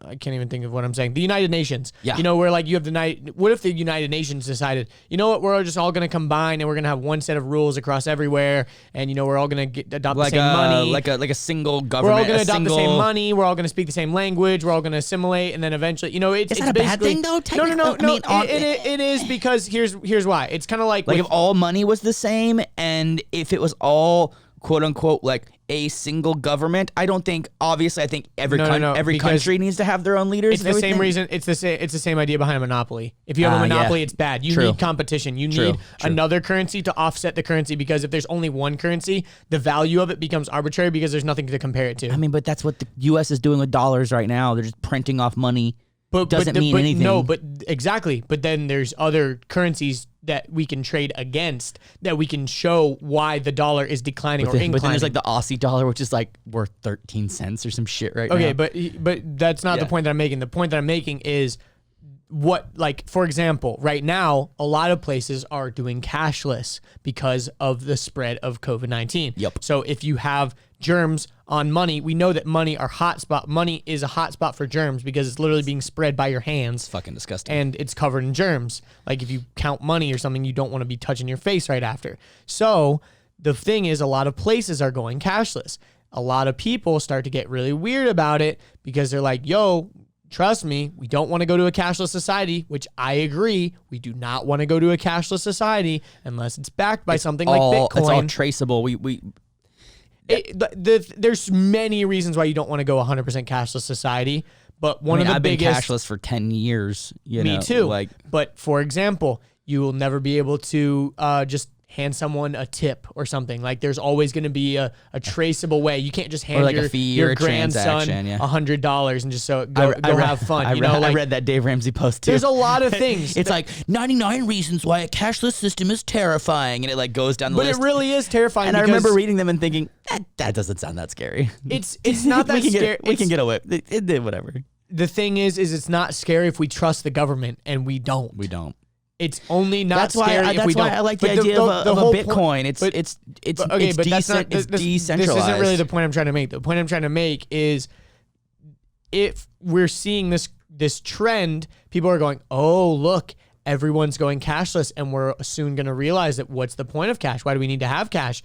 I can't even think of what I'm saying. The United Nations. Yeah. You know, where like you have what if the United Nations decided, you know what, we're just all going to combine and we're going to have one set of rules across everywhere, and you know, we're all going to adopt the same money. Like a single government. We're all going to adopt the same money. We're all going to speak the same language. We're all going to assimilate, and then eventually, you know, it's that a bad thing though? No. I mean, it is, because here's why. It's kind of like if all money was the same, and if it was all quote unquote like a single government, I don't think, obviously I think every country needs to have their own leaders. It's the same reason, it's the same idea behind a monopoly. If you have a monopoly, it's bad. You need competition. You need another currency to offset the currency, because if there's only one currency, the value of it becomes arbitrary because there's nothing to compare it to. I mean, but that's what the US is doing with dollars right now. They're just printing off money. Doesn't mean anything. No, but exactly. But then there's other currencies that we can trade against, that we can show why the dollar is declining or inclining. But then there's like the Aussie dollar, which is like worth 13 cents or some shit right now. Okay, but that's not the point that I'm making. The point that I'm making is what, like, for example, right now, a lot of places are doing cashless because of the spread of COVID-19. Yep. So if you have germs on money, we know that money is a hotspot for germs, because it's literally being spread by your hands. It's fucking disgusting. And it's covered in germs. Like if you count money or something, you don't want to be touching your face right after. So the thing is, a lot of places are going cashless. A lot of people start to get really weird about it, because they're like, yo, trust me, we don't want to go to a cashless society, which I agree. We do not want to go to a cashless society unless it's backed by something like Bitcoin. It's all traceable. There's many reasons why you don't want to go 100% cashless society, but I've been cashless for 10 years. Me too. But for example, you will never be able to just hand someone a tip or something. Like there's always going to be a traceable way. You can't just hand like a fee your or a grandson $100 and just go have fun. I read that Dave Ramsey post too. There's a lot of things. It's like 99 reasons why a cashless system is terrifying, and it like goes down the list. But it really is terrifying. And I remember reading them and thinking, that doesn't sound that scary. It's not that scary. We can get away. Whatever. The thing is it's not scary if we trust the government, and we don't. We don't. It's only not scary if we don't. That's why I like the idea of a Bitcoin. It's decentralized. This isn't really the point I'm trying to make. The point I'm trying to make is, if we're seeing this trend, people are going, oh, look, everyone's going cashless, and we're soon going to realize that what's the point of cash? Why do we need to have cash?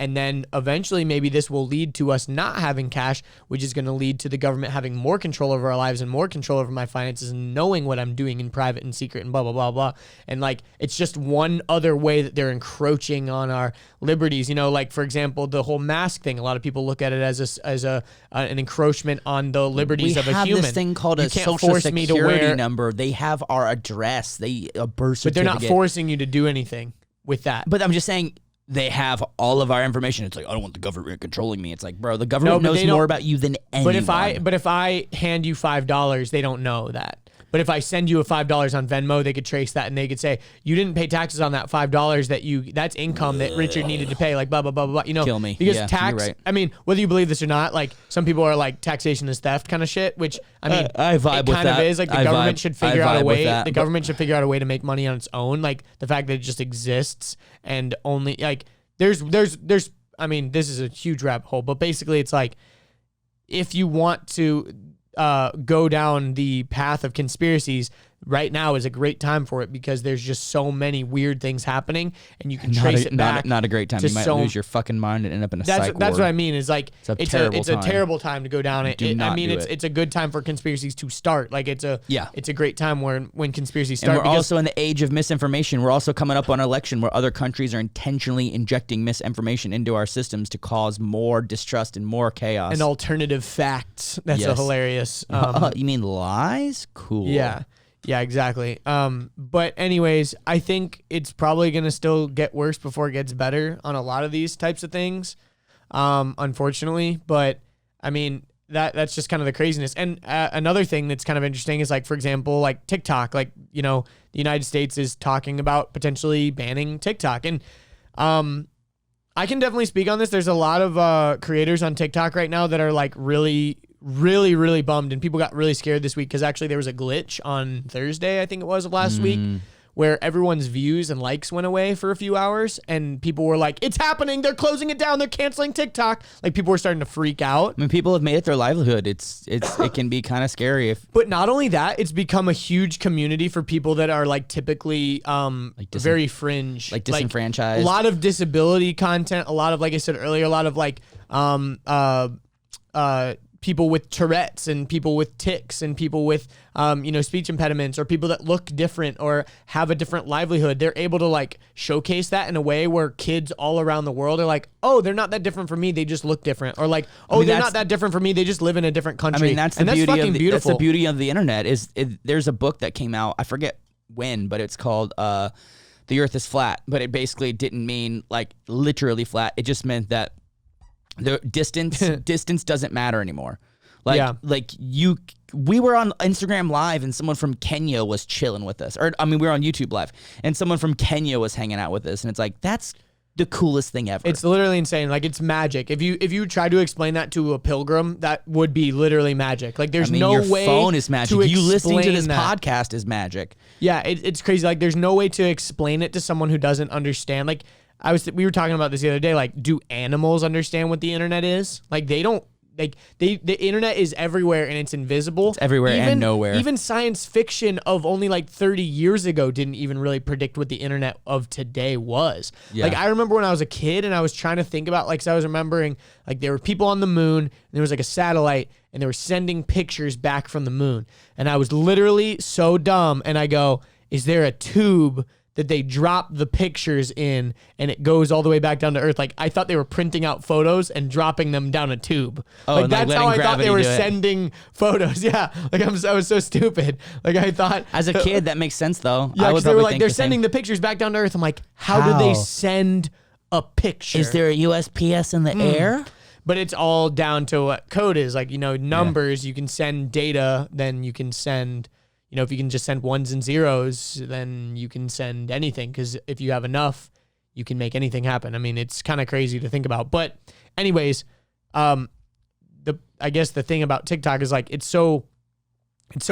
And then eventually maybe this will lead to us not having cash, which is going to lead to the government having more control over our lives and more control over my finances and knowing what I'm doing in private and secret and blah, blah, blah, blah. And like, it's just one other way that they're encroaching on our liberties. You know, like for example, the whole mask thing, a lot of people look at it as an encroachment on the liberties of a human. We have this thing called a social security number. They have our address, a birth certificate. But they're not forcing you to do anything with that. But I'm just saying, they have all of our information. It's like, I don't want the government controlling me. It's like, bro, the government knows more about you than anyone. But if I hand you $5, they don't know that. But if I send you a $5 on Venmo, they could trace that and they could say, you didn't pay taxes on that $5 that's income that Richard needed to pay, like blah, blah, blah, blah, you know. Kill me. Because yeah, tax, you're right. I mean, whether you believe this or not, like some people are like taxation is theft kind of shit, which I mean, I vibe it with kind of that. is like the government should figure out a way. The government should figure out a way to make money on its own. Like the fact that it just exists and only like there's, I mean, this is a huge rabbit hole, but basically it's like, if you want to go down the path of conspiracies, right now is a great time for it because there's just so many weird things happening and you can trace it back. Not a great time. You might lose your fucking mind and end up in a psych ward. That's what I mean. Is like it's a terrible time to go down it. It's a good time for conspiracies to start. Like it's a great time when conspiracies start. And we're also in the age of misinformation. We're also coming up on an election where other countries are intentionally injecting misinformation into our systems to cause more distrust and more chaos. And alternative facts. That's a hilarious. You mean lies? Cool. Yeah. Yeah, exactly. But anyways, I think it's probably going to still get worse before it gets better on a lot of these types of things, unfortunately. But, I mean, that's just kind of the craziness. And another thing that's kind of interesting is, like, for example, like TikTok. Like, you know, the United States is talking about potentially banning TikTok. And I can definitely speak on this. There's a lot of creators on TikTok right now that are, like, really bummed, and people got really scared this week because actually there was a glitch on Thursday, I think it was, of last week, where everyone's views and likes went away for a few hours, and people were like, it's happening, they're closing it down, they're canceling TikTok. Like, people were starting to freak out. I mean, people have made it their livelihood. It can be kind of scary But not only that, it's become a huge community for people that are like typically very fringe, like disenfranchised. A lot of disability content, a lot of, like I said earlier, a lot of like people with Tourette's and people with tics and people with, speech impediments, or people that look different or have a different livelihood. They're able to like showcase that in a way where kids all around the world are like, oh, they're not that different from me. They just look different. Or like, they're not that different from me. They just live in a different country. I mean, that's the beauty of the internet. There's a book that came out, I forget when, but it's called The Earth is Flat. But it basically didn't mean like literally flat. It just meant that the distance doesn't matter anymore. We were on Instagram Live and someone from Kenya was chilling with us. Or, I mean, we were on YouTube Live and someone from Kenya was hanging out with us. And it's like, that's the coolest thing ever. It's literally insane. Like, it's magic. If you try to explain that to a pilgrim, that would be literally magic. Like, there's no way. Your phone is magic. You listening to this podcast is magic. Yeah, it's crazy. Like, there's no way to explain it to someone who doesn't understand. Like, we were talking about this the other day. Like, do animals understand what the internet is? Like, they don't. Like, the internet is everywhere and it's invisible. It's everywhere and nowhere. Even science fiction of only like 30 years ago didn't even really predict what the internet of today was. Yeah. Like, I remember when I was a kid and I was trying to think about, like, so I was remembering, like, there were people on the moon and there was like a satellite and they were sending pictures back from the moon. And I was literally so dumb and I go, is there a tube that they drop the pictures in and it goes all the way back down to Earth? Like, I thought they were printing out photos and dropping them down a tube. Like, that's how I thought they were sending photos. Yeah. Like, I was so stupid. Like, I thought. As a kid, that makes sense, though. Yeah, because they were like, they're sending the pictures back down to Earth. I'm like, how did they send a picture? Is there a USPS in the air? But it's all down to what code is. Like, numbers, you can send data, then you can send. If you can just send ones and zeros, then you can send anything. Because if you have enough, you can make anything happen. I mean, it's kind of crazy to think about. But anyways, I guess the thing about TikTok is like it's so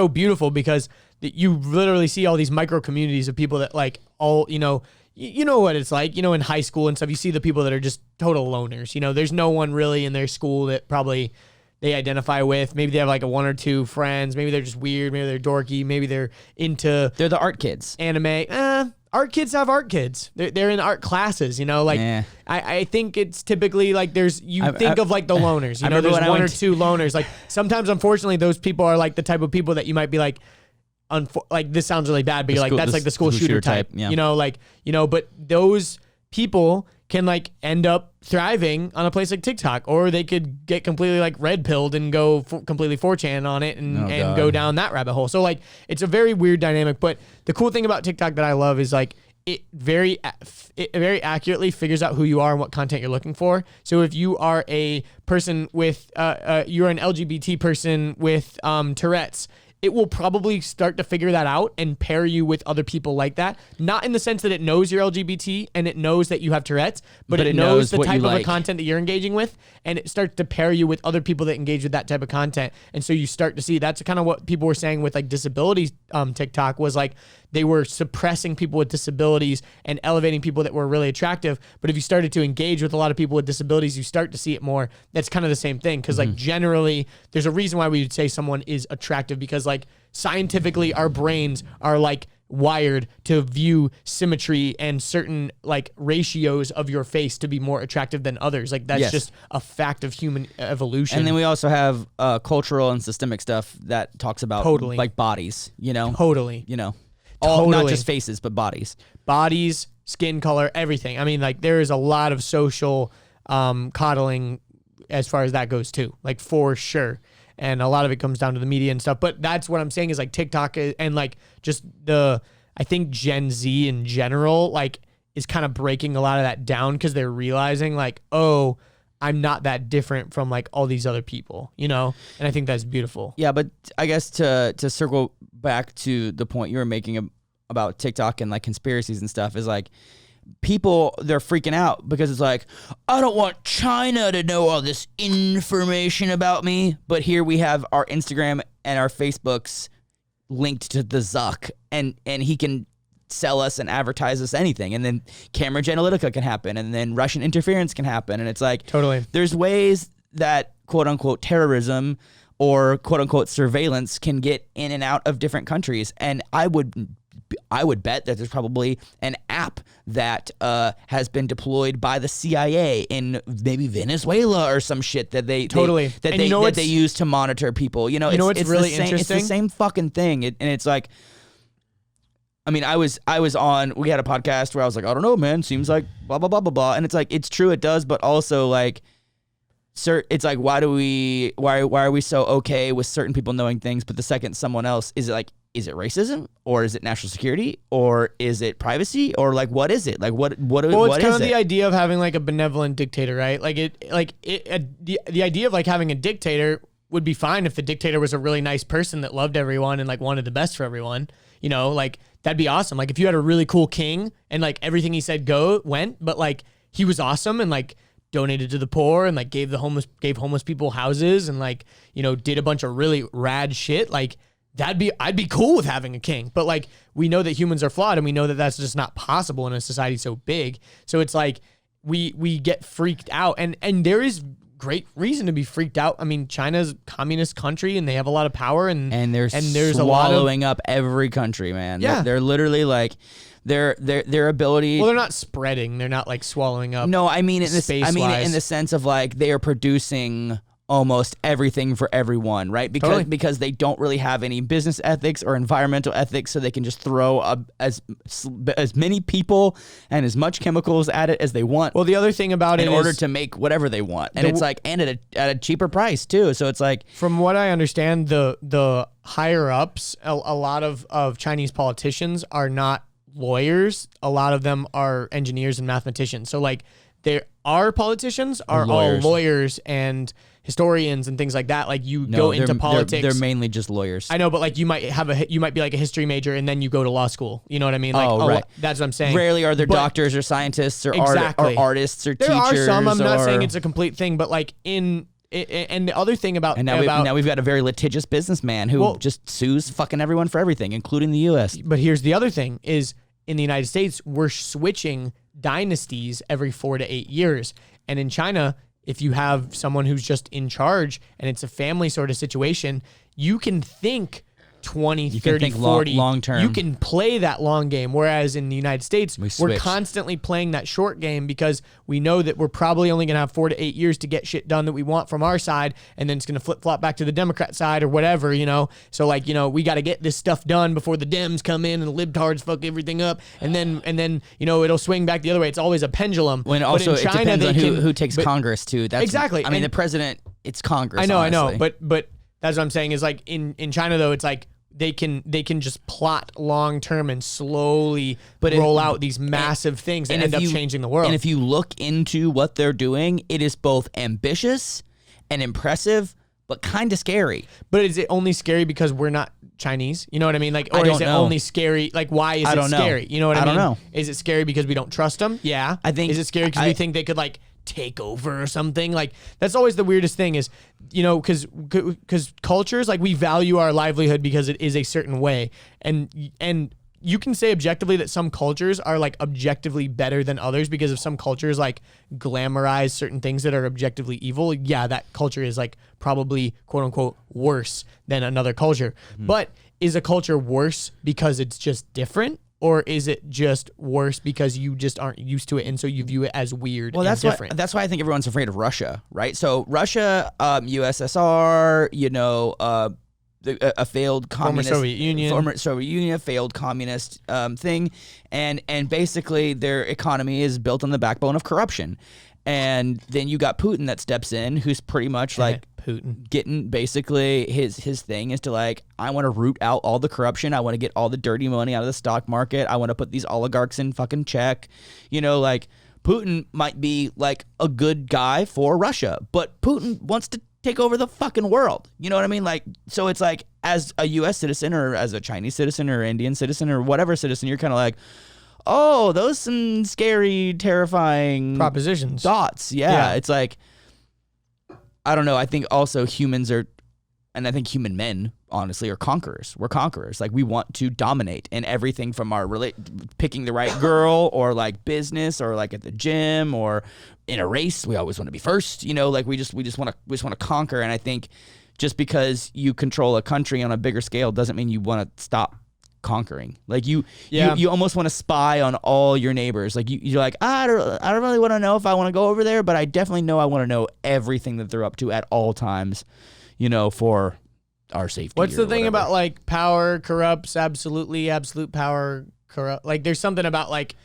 beautiful because you literally see all these micro communities of people that like all you know what it's like. In high school and stuff, you see the people that are just total loners. There's no one really in their school that probably they identify with. Maybe they have like one or two friends. Maybe they're just weird. Maybe they're dorky. Maybe they're the art kids. Anime. art kids have art kids. They're in art classes, you know, like I think it's typically like think of like the loners, you know, there's one or two loners. Like sometimes, unfortunately, those people are like the type of people that you might be like, like this sounds really bad, but you're like, that's like the school shooter type, you know, like, you know, but those people can like end up thriving on a place like TikTok, or they could get completely like red pilled and go completely 4chan on it and go down that rabbit hole. So like, it's a very weird dynamic, but the cool thing about TikTok that I love is like, it very accurately figures out who you are and what content you're looking for. So if you are a person with, you're an LGBT person with Tourette's, it will probably start to figure that out and pair you with other people like that. Not in the sense that it knows you're LGBT and it knows that you have Tourette's, but it knows the type of the content that you're engaging with, and it starts to pair you with other people that engage with that type of content. And so you start to see, that's kind of what people were saying with like disabilities TikTok, was like they were suppressing people with disabilities and elevating people that were really attractive. But if you started to engage with a lot of people with disabilities, you start to see it more. That's kind of the same thing. Cause like generally there's a reason why we would say someone is attractive, because like scientifically our brains are like wired to view symmetry and certain like ratios of your face to be more attractive than others. Like that's just a fact of human evolution. And then we also have cultural and systemic stuff that talks about like bodies, you know? You know, all, not just faces, but bodies, skin color, everything. I mean, like there is a lot of social coddling as far as that goes too, like for sure. And a lot of it comes down to the media and stuff. But that's what I'm saying is like TikTok and like just I think Gen Z in general, like is kind of breaking a lot of that down, because they're realizing like, oh, I'm not that different from like all these other people, you know? And I think that's beautiful. Yeah, but I guess to circle back to the point you were making about TikTok and like conspiracies and stuff, is like, people, they're freaking out because it's like, I don't want China to know all this information about me. But here we have our Instagram and our Facebooks linked to the Zuck, and he can sell us and advertise us anything. And then Cambridge Analytica can happen, and then Russian interference can happen. And it's like, there's ways that quote unquote terrorism or quote unquote surveillance can get in and out of different countries. And I would bet that there's probably an app that has been deployed by the CIA in maybe Venezuela or some shit that they use to monitor people. You know, it's really interesting. It's the same fucking thing, and it's like, I mean, I was on. We had a podcast where I was like, I don't know, man. Seems like blah blah blah blah blah, and it's like, it's true, it does, but also like, it's like, why are we so okay with certain people knowing things, but the second someone else, is it racism, or is it national security, or is it privacy, or like what is it? Like what it's kind of the idea of having like a benevolent dictator, right? The idea of like having a dictator would be fine if the dictator was a really nice person that loved everyone and like wanted the best for everyone. You know, like that'd be awesome. Like if you had a really cool king and like everything he said went, but like he was awesome and like donated to the poor and like gave homeless people houses and like, you know, did a bunch of really rad shit. Like I'd be cool with having a king, but like we know that humans are flawed and we know that that's just not possible in a society so big. So it's like we get freaked out, and there is great reason to be freaked out. I mean, China's a communist country and they have a lot of power and there's swallowing up every country, man. Yeah. They're literally like their ability. Well, they're not spreading. They're not like swallowing up. No, I mean in the sense of like they are producing almost everything for everyone, right? Because they don't really have any business ethics or environmental ethics, so they can just throw as many people and as much chemicals at it as they want. Well, the other thing about it in order to make whatever they want, and it's like, and at a cheaper price too. So it's like, from what I understand, the higher ups, a lot of Chinese politicians are not lawyers. A lot of them are engineers and mathematicians. So like, there are politicians are all lawyers and historians and things like that. Like go into politics. They're mainly just lawyers. I know, but like you might be like a history major and then you go to law school. You know what I mean? Like, right. That's what I'm saying. Rarely are there doctors or scientists or artists or teachers. There are some. I'm not saying it's a complete thing, but like and the other thing about now we've got a very litigious businessman who just sues fucking everyone for everything, including the U.S. But here's the other thing: is in the United States we're switching dynasties every 4 to 8 years, and in China, if you have someone who's just in charge and it's a family sort of situation, you can think 20, can 30, think 40. long term. You can play that long game. Whereas in the United States, we're switch. constantly playing that short game because we know that we're probably only going to have 4 to 8 years to get shit done that we want from our side. And then it's going to flip flop back to the Democrat side or whatever, you know? So like, you know, we got to get this stuff done before the Dems come in and the libtards fuck everything up. And then, you know, it'll swing back the other way. It's always a pendulum. When also but in China, it depends on can, who takes Congress too. That's exactly. I mean, And the president, it's Congress. I know, honestly. but that's what I'm saying is like in China though, it's like they can just plot long term and slowly roll out these massive things that end up changing the world. And if you look into what they're doing, it is both ambitious and impressive, but kind of scary. But is it only scary because we're not Chinese? You know what I mean? Like, or don't is it know. only scary? Like, why is I it don't know. scary? You know what I mean? don't know. Is it scary because we don't trust them? Yeah. I think- Is it scary because we think they could like take over or something? Like, that's always the weirdest thing is, you know, because cultures, like, we value our livelihood because it is a certain way, and you can say objectively that some cultures are like objectively better than others because if some cultures like glamorize certain things that are objectively evil, yeah, that culture is like probably quote unquote worse than another culture. But is a culture worse because it's just different? Or is it just worse because you just aren't used to it and so you view it as weird and different? That's why I think everyone's afraid of Russia, right? So Russia, USSR, you know, a failed communist, former Soviet Union, failed communist thing, and basically their economy is built on the backbone of corruption. And then you got Putin that steps in, who's pretty much like Putin getting basically his thing is to like, I want to root out all the corruption. I want to get all the dirty money out of the stock market. I want to put these oligarchs in fucking check. You know, like Putin might be like a good guy for Russia, but Putin wants to take over the fucking world. You know what I mean? Like, so it's like as a US citizen or as a Chinese citizen or Indian citizen or whatever citizen, you're kind of like, oh, those some scary, terrifying propositions. Thoughts. Yeah. It's like, I don't know. I think also humans are, and I think human men, honestly, are conquerors. We're conquerors. Like, we want to dominate in everything from our picking the right girl or like business or like at the gym or in a race. We always want to be first, you know, like we just want to conquer. And I think just because you control a country on a bigger scale doesn't mean you want to stop conquering. Like you almost want to spy on all your neighbors. Like you're like, I don't really want to know if I want to go over there, but I definitely know I want to know everything that they're up to at all times, you know, for our safety. What's the thing whatever. about like power corrupts absolutely, absolute power corrupt? Like there's something about like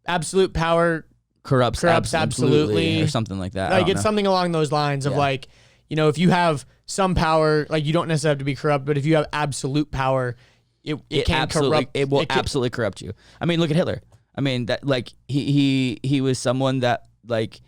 absolute power corrupts absolutely or something like that. Like it's something along those lines of like, you know, if you have some power, like you don't necessarily have to be corrupt, but if you have absolute power, it can corrupt. It will absolutely corrupt you. I mean, look at Hitler. I mean, that like he was someone that like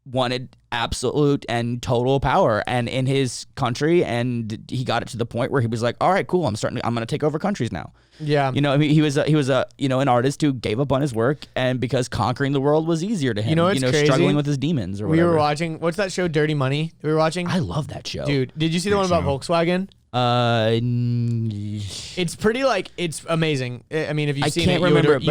wanted absolute and total power and in his country, and he got it to the point where he was like, all right, cool, I'm going to take over countries now. Yeah. You know, I mean, he was a you know, an artist who gave up on his work, and because conquering the world was easier to him. You know, it's crazy. Struggling with his demons or whatever. We were watching, what's that show, Dirty Money? We were watching. I love that show. Dude, did you see the one about Volkswagen? It's pretty like, it's amazing. I mean, if you've seen it, you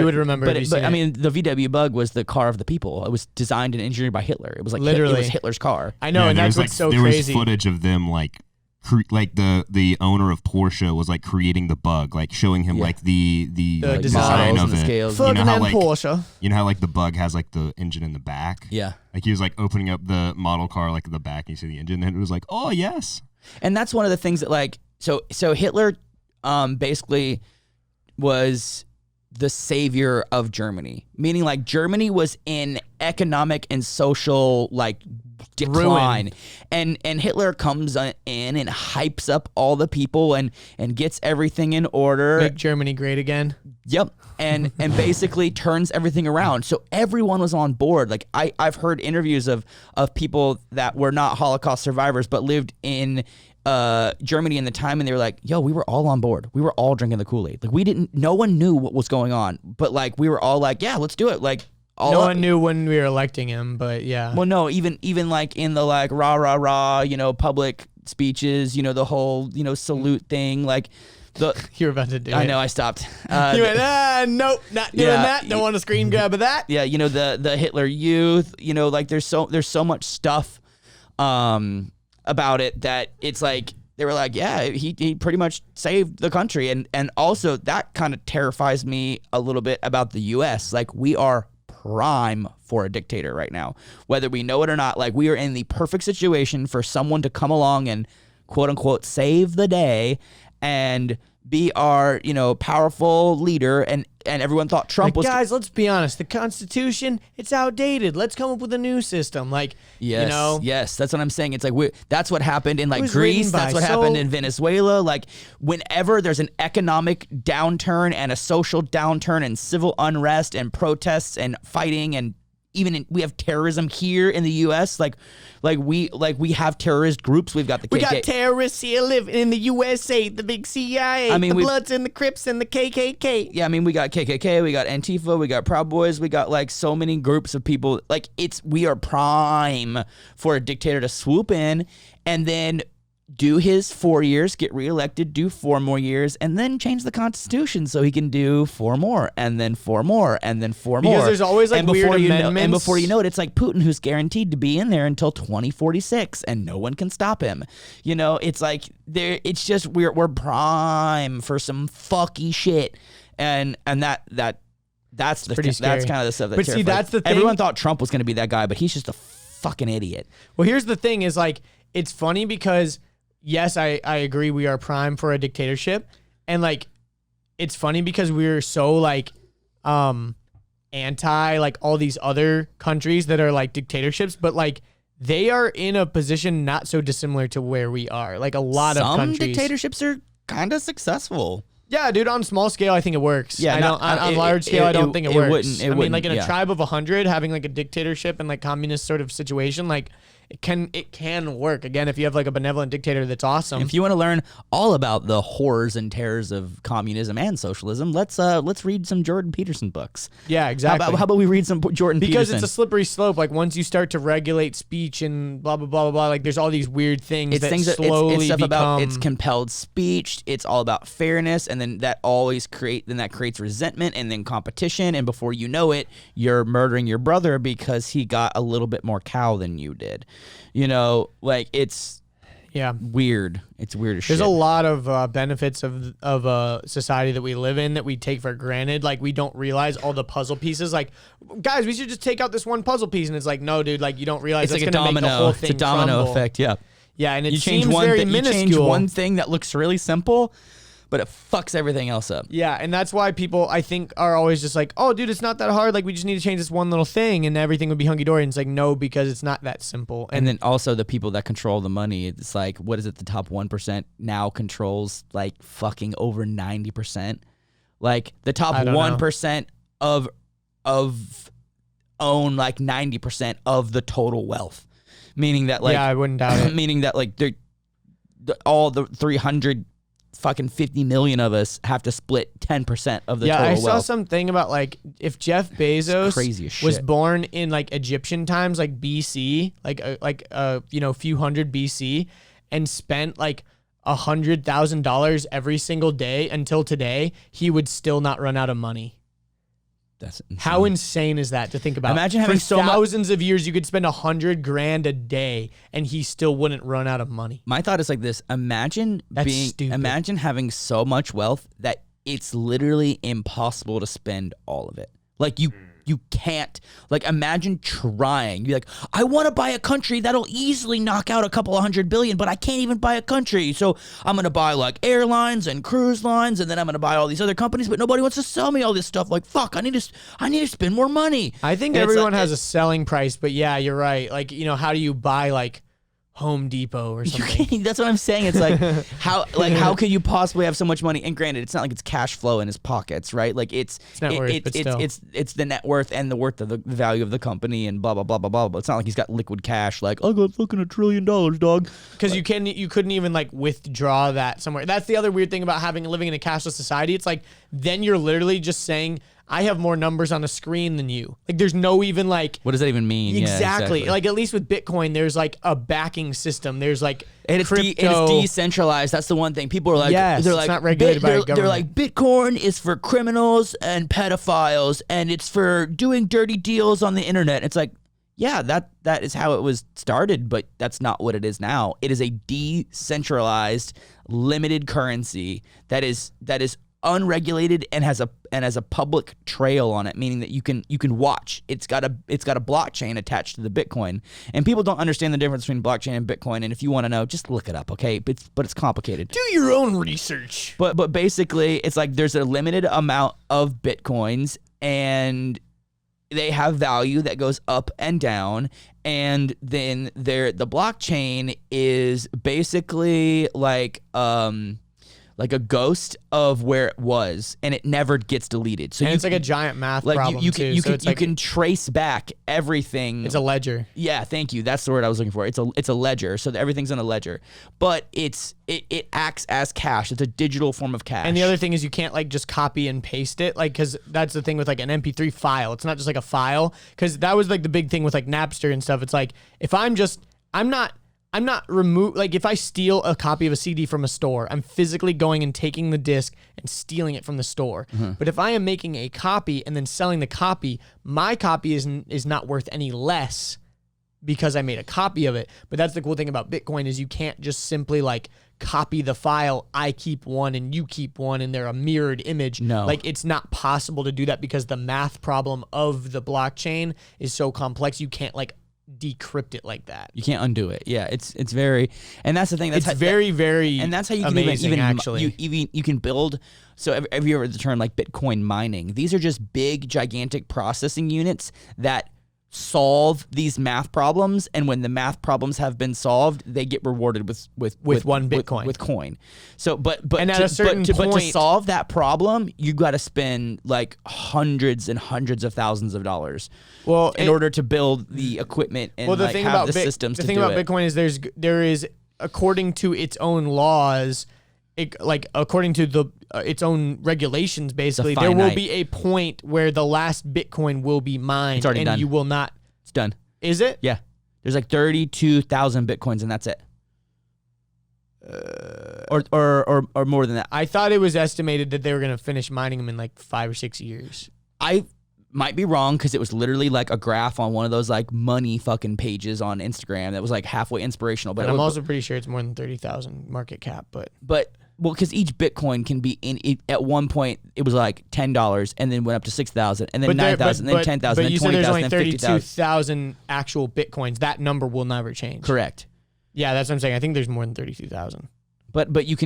would remember. But I mean, the VW Bug was the car of the people. It was designed and engineered by Hitler. It was like literally it was Hitler's car. I know, and that's what's so crazy. There was footage of them like the owner of Porsche was like creating the bug, like showing him like the like, design of and the it. scales. You know how like Porsche. You know how like the Bug has like the engine in the back. Yeah. Like he was like opening up the model car like in the back, and you see the engine, and it was like, oh yes. And that's one of the things that like so Hitler basically was the savior of Germany, meaning like Germany was in economic and social like decline. And Hitler comes in and hypes up all the people and gets everything in order. Make Germany great again. Yep. And basically turns everything around. So everyone was on board. Like I've heard interviews of people that were not Holocaust survivors but lived in Germany in the time, and they were like, yo, we were all on board. We were all drinking the Kool-Aid. Like no one knew what was going on, but like we were all like, yeah, let's do it. Like no one knew when we were electing him, but yeah. Well, no, even like in the like rah, you know, public speeches, you know, the whole, you know, salute thing, like you were about to do it. I know, I stopped. You went, nope, not doing that. Don't want a screen grab of that. Yeah, you know, the Hitler Youth, you know, like there's so much stuff about it that it's like they were like, yeah, he pretty much saved the country. And also that kind of terrifies me a little bit about the US. Like, we are prime for a dictator right now, whether we know it or not. Like, we are in the perfect situation for someone to come along and quote unquote save the day and be our, powerful leader. And everyone thought Trump was. Guys, let's be honest. The Constitution, it's outdated. Let's come up with a new system. Like, yes, that's what I'm saying. It's like that's what happened in like was Greece. written by That's what happened in Venezuela. Like, whenever there's an economic downturn and a social downturn and civil unrest and protests and fighting and even we have terrorism here in the U.S. Like we have terrorist groups. We've got the we got terrorists here living in the USA, the big CIA, the Bloods and the Crips and the KKK. Yeah, I mean, we got KKK, we got Antifa, we got Proud Boys, we got like so many groups of people. Like, we are prime for a dictator to swoop in and then do his 4 years, get reelected, do 4 more years, and then change the Constitution so he can do 4 more, and then 4 more, and then 4 more. Because there's always like weird amendments. And before you know it, it's like Putin, who's guaranteed to be in there until 2046, and no one can stop him. It's like it's just we're prime for some fucky shit, and that's kind of the stuff that. But see, that's the thing. Everyone thought Trump was going to be that guy, but he's just a fucking idiot. Well, here's the thing: is like it's funny because. Yes, I agree. We are prime for a dictatorship. And like, it's funny because we're so like, anti like all these other countries that are like dictatorships, but like they are in a position not so dissimilar to where we are. Like a lot of countries. Some dictatorships are kind of successful. Yeah, dude, on small scale, I think it works. Yeah, on large scale, I don't think it works. I mean, like in a tribe of 100, having like a dictatorship and like communist sort of situation, like it can work. Again, if you have like a benevolent dictator that's awesome. If you want to learn all about the horrors and terrors of communism and socialism, let's read some Jordan Peterson books. Yeah, exactly. How about we read some Jordan Peterson? Because it's a slippery slope. Like once you start to regulate speech and blah blah blah blah blah, like there's all these weird things slowly it's stuff become. About it's compelled speech. It's all about fairness, and then that creates resentment and then competition, and before you know it, you're murdering your brother because he got a little bit more cow than you did. Like it's weird. It's weird as shit. There's a lot of benefits of a society that we live in that we take for granted. Like we don't realize all the puzzle pieces. Like, guys, we should just take out this one puzzle piece, and it's like, no, dude, like you don't realize it's that's like going to make the whole thing It's a domino crumble. effect. Yeah. Yeah, and it seems change very minuscule. You change one thing that looks really simple, but it fucks everything else up. Yeah, and that's why people, I think, are always just like, oh, dude, it's not that hard. Like, we just need to change this one little thing, and everything would be hunky-dory. And it's like, no, because it's not that simple. And then also the people that control the money, it's like, what is it? The top 1% now controls, like, fucking over 90%. Like, the top 1% of own, like, 90% of the total wealth. Meaning that, like... Yeah, I wouldn't doubt it. Meaning that, like, all the 300... fucking 50 million of us have to split 10% of the total wealth. Yeah, I saw something about like if Jeff Bezos was born in like Egyptian times, like BC, like few hundred BC, and spent like $100,000 every single day until today, he would still not run out of money. That's insane. How insane is that to think about? Imagine having for thousands of years, you could spend $100,000 a day, and he still wouldn't run out of money. My thought is like this: imagine having so much wealth that it's literally impossible to spend all of it. Like you can't. Like imagine trying. You're like, I want to buy a country that'll easily knock out a couple of $100 billion, but I can't even buy a country. So I'm gonna buy like airlines and cruise lines, and then I'm gonna buy all these other companies, but nobody wants to sell me all this stuff. Like fuck, I need to spend more money. I think everyone has a selling price, but yeah, you're right. Like how do you buy like Home Depot or something? That's what I'm saying. It's like how could you possibly have so much money? And granted, it's not like it's cash flow in his pockets, right? Like it's net worth, but still. It's the net worth and the worth of the value of the company and blah blah blah blah blah. But it's not like he's got liquid cash. Like I got fucking $1 trillion, dog. Because you couldn't even like withdraw that somewhere. That's the other weird thing about living in a cashless society. It's like then you're literally just saying, I have more numbers on a screen than you. Like, there's no even like... What does that even mean? Exactly. Like, at least with Bitcoin, there's like a backing system. There's like and crypto. It's decentralized. That's the one thing. People are like... Yes, they're it's like, not regulated by a government. They're like, Bitcoin is for criminals and pedophiles, and it's for doing dirty deals on the internet. It's like, yeah, that is how it was started, but that's not what it is now. It is a decentralized, limited currency that is unregulated and has a public trail on it, meaning that you can watch. It's got a blockchain attached to the Bitcoin, and people don't understand the difference between blockchain and Bitcoin. And if you want to know, just look it up, okay? But it's complicated. Do your own research. But basically, it's like there's a limited amount of Bitcoins, and they have value that goes up and down. And then the blockchain is basically like a ghost of where it was, and it never gets deleted. So it's like a giant math problem you too. You can trace back everything. It's a ledger. Yeah, thank you. That's the word I was looking for. It's a ledger. So everything's on a ledger, but it acts as cash. It's a digital form of cash. And the other thing is you can't like just copy and paste it, like, because that's the thing with like an MP3 file. It's not just like a file, because that was like the big thing with like Napster and stuff. It's like if I'm not like if I steal a copy of a CD from a store, I'm physically going and taking the disc and stealing it from the store. Mm-hmm. But if I am making a copy and then selling the copy, my copy is not worth any less because I made a copy of it. But that's the cool thing about Bitcoin is you can't just simply like copy the file. I keep one and you keep one and they're a mirrored image. No. Like it's not possible to do that because the math problem of the blockchain is so complex. You can't like decrypt it like that. You can't undo it. Yeah, it's very, and that's the thing. That's very and that's how you can amazing, even actually. you can build. So have you ever heard the term like Bitcoin mining? These are just big, gigantic processing units that solve these math problems, and when the math problems have been solved, they get rewarded with one Bitcoin with coin. So, but and at a certain but to point, solve that problem, you got to spend like hundreds and hundreds of thousands of dollars. Well, in order to build the equipment and the like thing have about the systems the to thing do about it. Bitcoin is there is according to its own laws, according to its own regulations, basically there will finite. be a point where the last Bitcoin will be mined, It's already and done. you will not. It's done. Is it? Yeah. There's like 32,000 Bitcoins, and that's it. Or more than that. I thought it was estimated that they were going to finish mining them in like 5 or 6 years. I might be wrong because it was literally like a graph on one of those like money fucking pages on Instagram that was like halfway inspirational. But I'm also pretty sure it's more than 30,000 market cap. But well, because each Bitcoin can be at one point it was like $10 and then went up to 6,000 and then 9,000 and then 10,000 and then 20,000 and then 50,000. 32,000 actual Bitcoins. That number will never change. Correct. Yeah, that's what I'm saying. I think there's more than 32,000. But you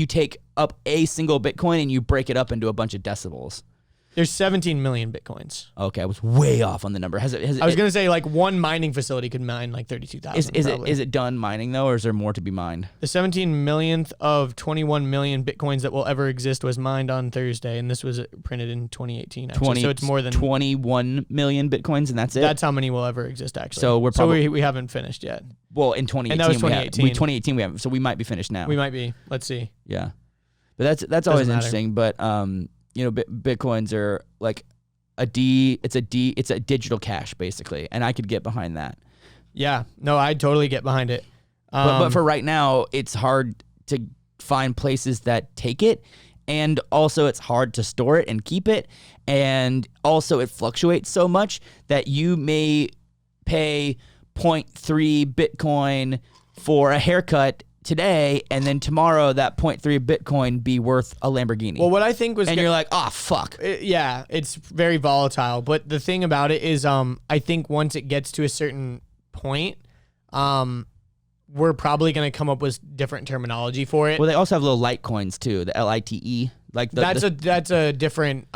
take up a single Bitcoin and you break it up into a bunch of decibels. There's 17 million Bitcoins. Okay, I was way off on the number. I was going to say like one mining facility could mine like 32,000. Is it done mining though, or is there more to be mined? The 17 millionth of 21 million Bitcoins that will ever exist was mined on Thursday, and this was printed in 2018. Actually. So it's more than 21 million Bitcoins, and that's it. That's how many will ever exist, actually. So we're probably we haven't finished yet. Well, in 2018, and that was 2018. 2018 we haven't. So we might be finished now. We might be. Let's see. Yeah, but that's always interesting. But you know, Bitcoins are like it's a digital cash basically, and I could get behind that. Yeah, no, I'd totally get behind it. But for right now, it's hard to find places that take it, and also it's hard to store it and keep it, and also it fluctuates so much that you may pay 0.3 Bitcoin for a haircut today, and then tomorrow that 0.3 Bitcoin be worth a Lamborghini. Well, what I think was, and you're like, oh fuck. Yeah, it's very volatile. But the thing about it is, I think once it gets to a certain point, we're probably going to come up with different terminology for it. Well, they also have little Litecoins too, the LITE. Like that's a different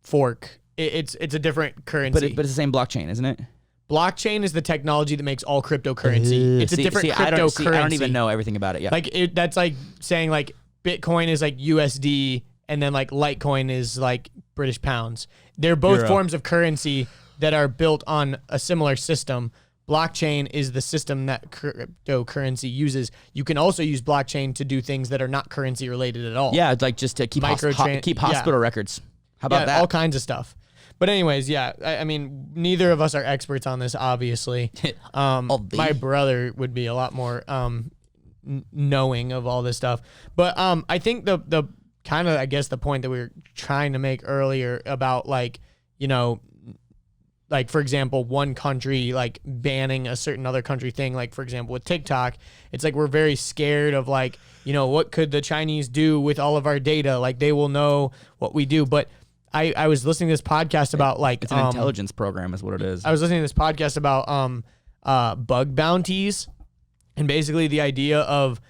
fork. It's a different currency. But it's the same blockchain, isn't it? Blockchain is the technology that makes all cryptocurrency. It's a different cryptocurrency. I don't even know everything about it yet. Like that's like saying like Bitcoin is like USD, and then like Litecoin is like British pounds. They're both forms of currency that are built on a similar system. Blockchain is the system that cryptocurrency uses. You can also use blockchain to do things that are not currency related at all. Yeah, it's like just to keep hospital recormy How about that? All kinds of stuff. But anyways, yeah, I mean, neither of us are experts on this, obviously. My brother would be a lot more knowing of all this stuff. But I think the kind of, I guess, the point that we were trying to make earlier about, like, you know, like, for example, one country like banning a certain other country thing, like for example with TikTok, it's like we're very scared of like, what could the Chinese do with all of our data? Like they will know what we do. But I was listening to this podcast about like it's an intelligence program is what it is. I was listening to this podcast about bug bounties, and basically the idea of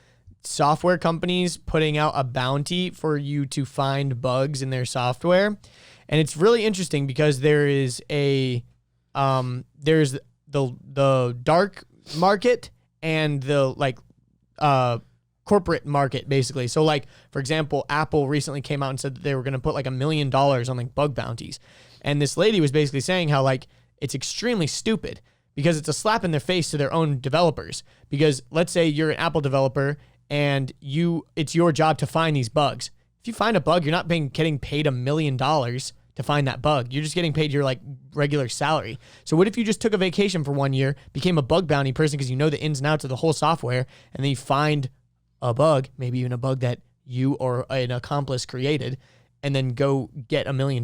software companies putting out a bounty for you to find bugs in their software. And it's really interesting because there is there's the dark market and the like corporate market basically. So like for example, Apple recently came out and said that they were going to put like $1 million on like bug bounties. And this lady was basically saying how like it's extremely stupid because it's a slap in their face to their own developers. Because let's say you're an Apple developer and it's your job to find these bugs. If you find a bug, you're not getting paid $1 million to find that bug. You're just getting paid your like regular salary. So what if you just took a vacation for 1 year, became a bug bounty person because you know the ins and outs of the whole software, and then you find a bug, maybe even a bug that you or an accomplice created, and then go get $1 million.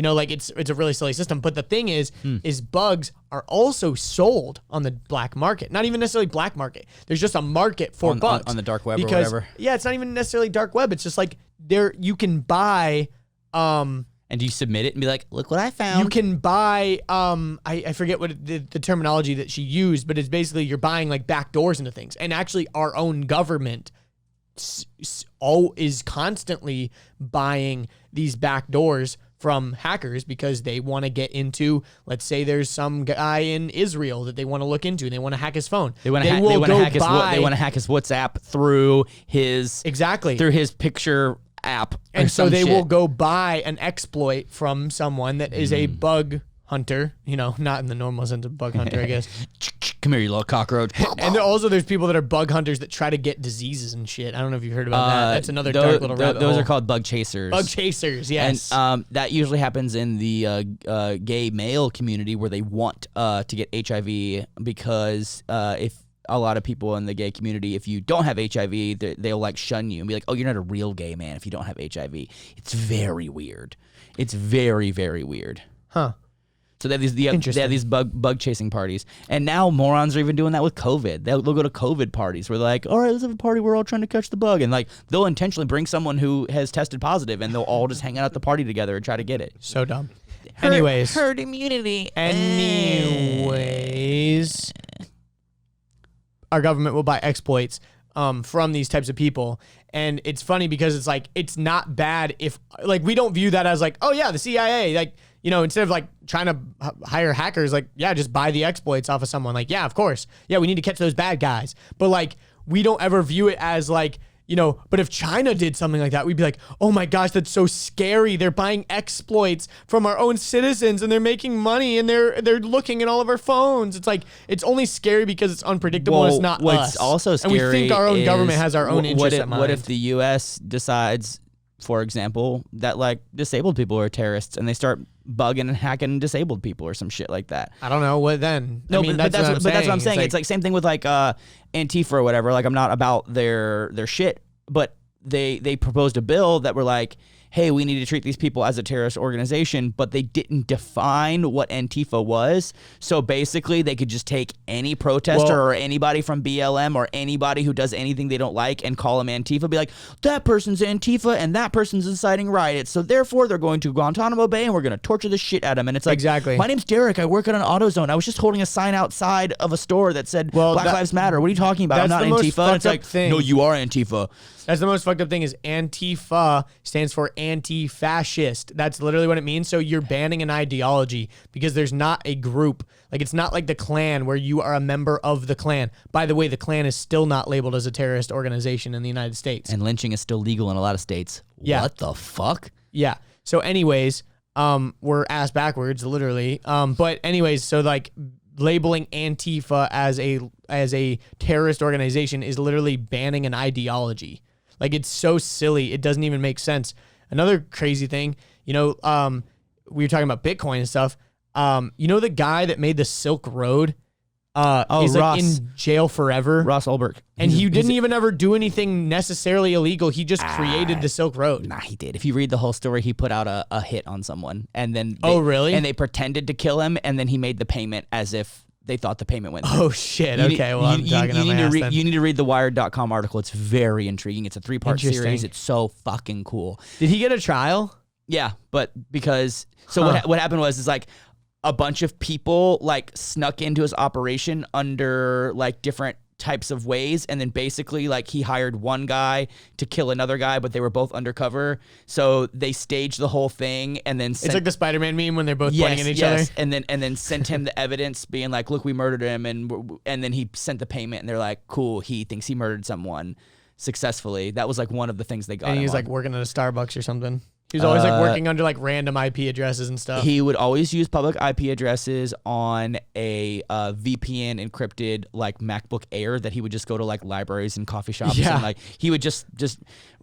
Like it's a really silly system. But the thing is bugs are also sold on the black market. Not even necessarily black market. There's just a market for bugs. On the dark web or whatever. Yeah, it's not even necessarily dark web. It's just like you can buy and do you submit it and be like, look what I found? You can buy, I forget what the terminology that she used, but it's basically you're buying like back doors into things. And actually our own government is constantly buying these back doors from hackers because they want to get into, let's say there's some guy in Israel that they want to look into and they want to hack his phone. They want to hack his WhatsApp through his picture app. And so they will go buy an exploit from someone that is a bug hunter, not in the normal sense of bug hunter, I guess. Come here, you little cockroach. And there's people that are bug hunters that try to get diseases and shit. I don't know if you've heard about that. That's another dark little rabbit hole. Those are called bug chasers. Bug chasers, yes. And that usually happens in the gay male community where they want to get HIV because if a lot of people in the gay community, if you don't have HIV, they'll like shun you and be like, oh, you're not a real gay man if you don't have HIV. It's very weird. It's very, very weird. Huh. So they have these bug chasing parties. And now morons are even doing that with COVID. They'll go to COVID parties where they're like, all right, let's have a party. We're all trying to catch the bug. And like they'll intentionally bring someone who has tested positive and they'll all just hang out at the party together and try to get it. So dumb. Anyways. Herd immunity. Anyways. Our government will buy exploits from these types of people. And it's funny because it's like, it's not bad if, like, we don't view that as like, oh yeah, the CIA, like, instead of like trying to hire hackers, like, yeah, just buy the exploits off of someone. Like, yeah, of course. Yeah, we need to catch those bad guys. But like, we don't ever view it as like, but if China did something like that, we'd be like, oh my gosh, that's so scary. They're buying exploits from our own citizens and they're making money and they're looking at all of our phones. It's like, it's only scary because it's unpredictable and it's not what's us. Also scary and we think our own government has our own interests at mind. What if the U.S. decides, for example, that like disabled people are terrorists and they start bugging and hacking disabled people or some shit like that? I don't know. What then? No, but that's what I'm saying. It's like same thing with like Antifa or whatever. Like I'm not about their shit, but they proposed a bill that were like, hey, we need to treat these people as a terrorist organization, but they didn't define what Antifa was. So basically, they could just take any protester or anybody from BLM or anybody who does anything they don't like and call them Antifa, be like, that person's Antifa and that person's inciting riots. So therefore, they're going to Guantanamo Bay and we're going to torture the shit out of them. And it's like, exactly. My name's Derek. I work at an AutoZone. I was just holding a sign outside of a store that said Black Lives Matter. What are you talking about? I'm not Antifa. And it's like, no, you are Antifa. That's the most fucked up thing is Antifa stands for anti-fascist. That's literally what it means. So you're banning an ideology because there's not a group. Like it's not like the Klan where you are a member of the Klan. By the way, the Klan is still not labeled as a terrorist organization in the United States. And lynching is still legal in a lot of states. Yeah. What the fuck? Yeah. So anyways, we're ass backwards, literally. But anyways, so like labeling Antifa as a terrorist organization is literally banning an ideology. Like, it's so silly. It doesn't even make sense. Another crazy thing, we were talking about Bitcoin and stuff. The guy that made the Silk Road, is like Ross. in jail forever. Ross Ulrich. And he didn't even ever do anything necessarily illegal. He just created the Silk Road. Nah, he did. If you read the whole story, he put out a hit on someone, and then really? And they pretended to kill him, and then he made the payment as if they thought the payment went through. Oh shit! Okay, well I'm talking about my ass then. You need to read the Wired.com article. It's very intriguing. It's a 3-part series. It's so fucking cool. Did he get a trial? Yeah, but because what happened was like a bunch of people like snuck into his operation under like different types of ways, and then basically like he hired one guy to kill another guy, but they were both undercover, so they staged the whole thing and then it's like the Spider-Man meme when they're both pointing at each other, and then sent him the evidence being like, look, we murdered him, and then he sent the payment, and they're like, cool, he thinks he murdered someone successfully. That was like one of the things they got, and he was like working at a Starbucks or something. He was always like working under like random IP addresses and stuff. He would always use public IP addresses on a VPN encrypted like MacBook Air that he would just go to like libraries and coffee shops, and like he would just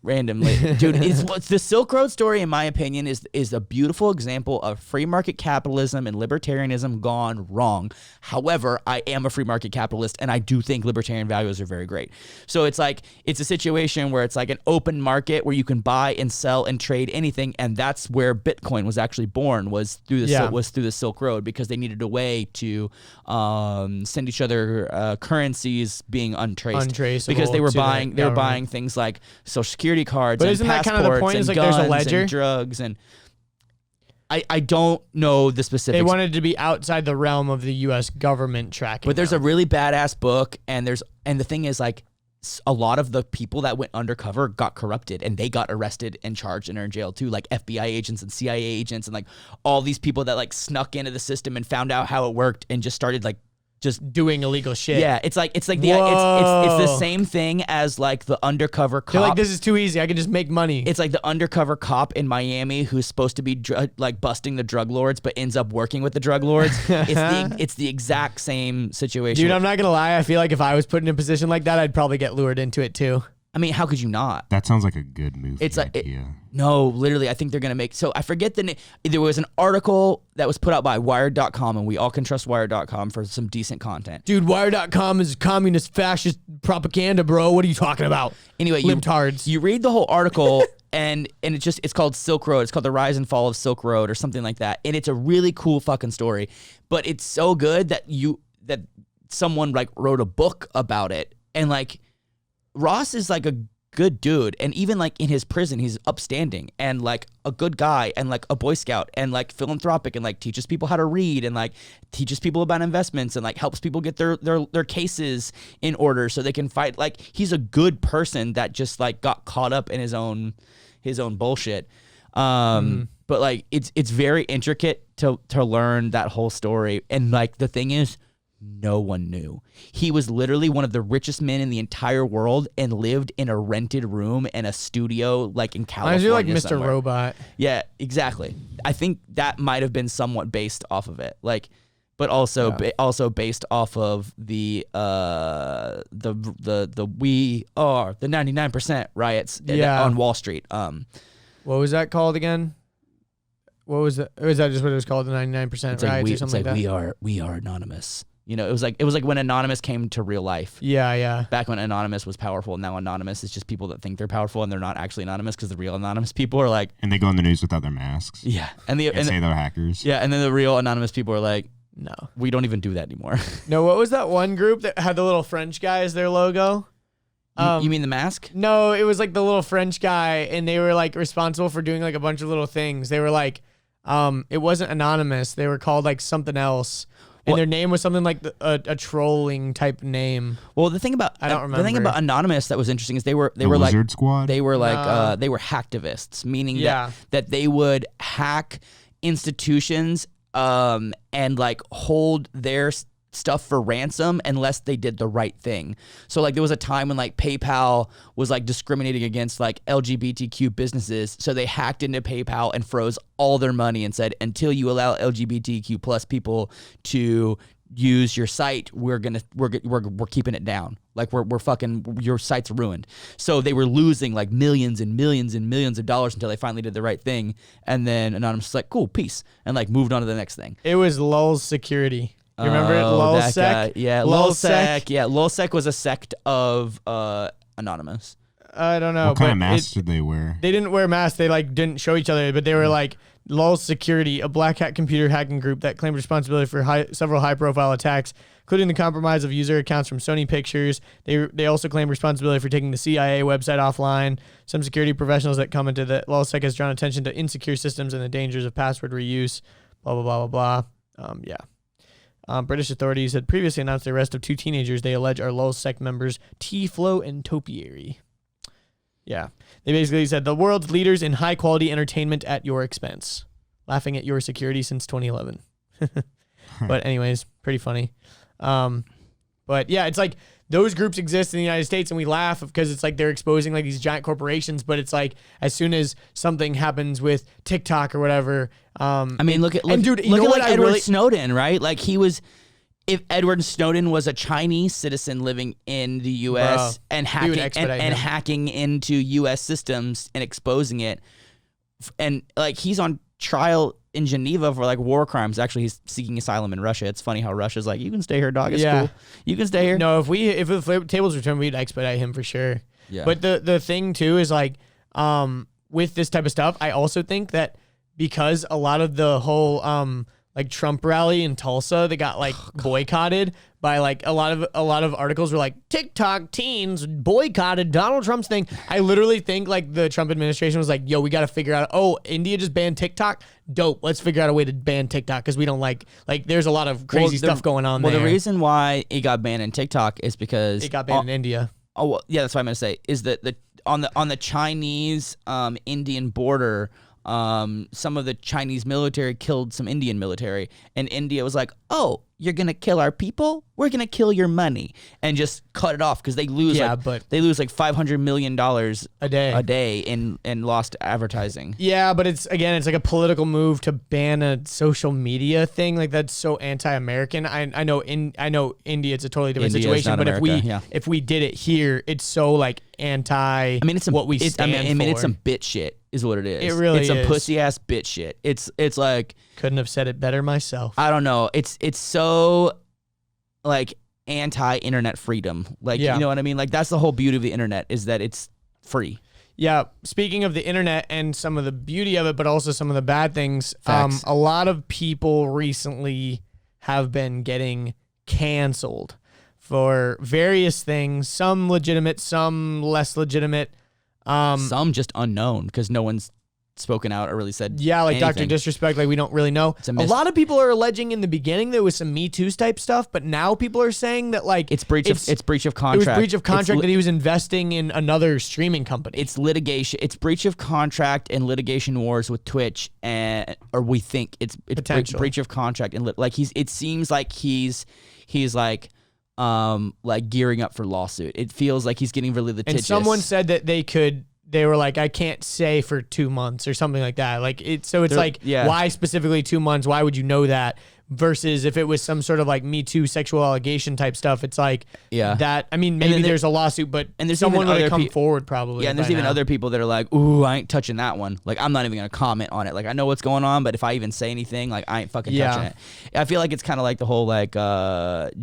randomly, dude. It's the Silk Road story, in my opinion, is a beautiful example of free market capitalism and libertarianism gone wrong. However, I am a free market capitalist, and I do think libertarian values are very great. So it's like it's a situation where it's like an open market where you can buy and sell and trade anything, and that's where Bitcoin was actually born. Was through the Silk Road, because they needed a way to send each other currencies being untraceable, because they were buying things like Social Security cards, but isn't that kind of the point? Is like there's a ledger, and drugs, and I don't know the specifics. They wanted to be outside the realm of the U.S. government tracking. But there's a really badass book, and the thing is like a lot of the people that went undercover got corrupted, and they got arrested and charged and are in jail too, like FBI agents and CIA agents and like all these people that like snuck into the system and found out how it worked and just started like just doing illegal shit. Yeah, it's the same thing as like the undercover cop. They're like, this is too easy. I can just make money. It's like the undercover cop in Miami who's supposed to be like busting the drug lords, but ends up working with the drug lords. It's the exact same situation. Dude, I'm not gonna lie. I feel like if I was put in a position like that, I'd probably get lured into it too. I mean, how could you not? That sounds like a good movie. It's like idea. No, literally, I think they're gonna make. So I forget the name. There was an article that was put out by Wired.com, and we all can trust Wired.com for some decent content. Dude, Wired.com is communist fascist propaganda, bro. What are you talking about? Anyway, libtards. You read the whole article, and it's called Silk Road. It's called The Rise and Fall of Silk Road or something like that. And it's a really cool fucking story. But it's so good that someone like wrote a book about it, and like Ross is like a good dude, and even like in his prison he's upstanding and like a good guy and like a Boy Scout and like philanthropic and like teaches people how to read and like teaches people about investments and like helps people get their cases in order so they can fight. Like he's a good person that just like got caught up in his own bullshit. But like it's very intricate to learn that whole story, and like the thing is, no one knew. He was literally one of the richest men in the entire world and lived in a rented room in a studio like in California. I feel like Mr. Somewhere. Robot. Yeah, exactly. I think that might have been somewhat based off of it. Like, but also also based off of the we are the 99% riots on Wall Street. What was that called again? What was that? Was that just what it was called? The 99% riots or something like that? We are anonymous. You know, it was like when Anonymous came to real life. Yeah. Back when Anonymous was powerful, now Anonymous is just people that think they're powerful and they're not actually anonymous, because the real anonymous people are like, and they go on the news without their masks. Yeah, and say they're hackers. Yeah, and then the real anonymous people are like, no, we don't even do that anymore. No, what was that one group that had the little French guy as their logo? You mean the mask? No, it was like the little French guy, and they were like responsible for doing like a bunch of little things. They were like, it wasn't Anonymous. They were called like something else. And their name was something like a trolling type name. Well, the thing about I don't remember. The thing about Anonymous that was interesting is they were Lizard Squad. They were like they were hacktivists, meaning that they would hack institutions and like hold their stuff for ransom unless they did the right thing. So like there was a time when like PayPal was like discriminating against like LGBTQ businesses, so they hacked into PayPal and froze all their money and said, until you allow LGBTQ plus people to use your site, we're keeping it down. Like we're fucking, your site's ruined. So they were losing like millions and millions and millions of dollars until they finally did the right thing, and then Anonymous was like, cool, peace, and like moved on to the next thing. It was Lulz Security. You remember it? Lulsec? Yeah, Lulsec. Yeah, Lulsec was a sect of Anonymous. I don't know. What kind of masks did they wear? They didn't wear masks. They like didn't show each other, but they were like Lul Security, a black hat computer hacking group that claimed responsibility for several high-profile attacks, including the compromise of user accounts from Sony Pictures. They also claim responsibility for taking the CIA website offline. Some security professionals that commented that Lulsec has drawn attention to insecure systems and the dangers of password reuse. Blah blah blah blah blah. British authorities had previously announced the arrest of 2 teenagers they allege are Lulsec members T-Flow and Topiary. Yeah. They basically said, the world's leaders in high-quality entertainment at your expense. Laughing at your security since 2011. But anyways, pretty funny. But yeah, it's like those groups exist in the United States and we laugh because it's like they're exposing like these giant corporations, but it's like as soon as something happens with TikTok or whatever. I mean, look at Edward Snowden, right? Like if Edward Snowden was a Chinese citizen living in the U.S. and hacking into U.S. systems and exposing it, and like he's on trial in Geneva for like war crimes. Actually, he's seeking asylum in Russia. It's funny how Russia's like, you can stay here, dog. It's cool. You can stay here. No, if the tables return, we'd expedite him for sure. Yeah. But the thing too is like, with this type of stuff, I also think that because a lot of the whole like Trump rally in Tulsa that got like boycotted by like a lot of articles were like TikTok teens boycotted Donald Trump's thing. I literally think like the Trump administration was like, yo, we got to figure out, India just banned TikTok. Dope. Let's figure out a way to ban TikTok because we don't like there's a lot of crazy stuff going on there. Well, the reason why it got banned in TikTok is because it got banned in India. Oh, well, yeah, that's what I'm going to say is that on the Chinese Indian border, some of the Chinese military killed some Indian military, and India was like, "Oh, you're gonna kill our people? We're gonna kill your money," and just cut it off because they lose like $500 million a day in lost advertising. Yeah, but it's like a political move to ban a social media thing. Like that's so anti-American. I know India, it's a totally different situation. But if we did it here, it's so like anti. What we stand for. It's some bitch shit. Is what it is. It really is. It's some pussy ass bitch shit. It's like couldn't have said it better myself. I don't know. It's so like anti-internet freedom. Like you know what I mean? Like that's the whole beauty of the internet is that it's free. Yeah. Speaking of the internet and some of the beauty of it, but also some of the bad things. Facts. A lot of people recently have been getting canceled for various things. Some legitimate, some less legitimate. Some just unknown because no one's spoken out or really said like anything. Dr. Disrespect, like we don't really know. A lot of people are alleging in the beginning there was some Me Too type stuff, but now people are saying that like it's breach of contract. It was breach of contract that he was investing in another streaming company. It's litigation. It's breach of contract and litigation wars with Twitch, or we think it's breach of contract and like it seems like he's like gearing up for lawsuit. It feels like he's getting really litigious. And someone said that they were like, I can't say for 2 months or something like that. Like why specifically 2 months? Why would you know that? Versus if it was some sort of like Me Too sexual allegation type stuff, it's like that. I mean, maybe there's a lawsuit, but someone would have come forward probably. Yeah, and there's even other people that are like, ooh, I ain't touching that one. Like, I'm not even going to comment on it. Like, I know what's going on, but if I even say anything, like, I ain't fucking touching it. I feel like it's kind of like the whole like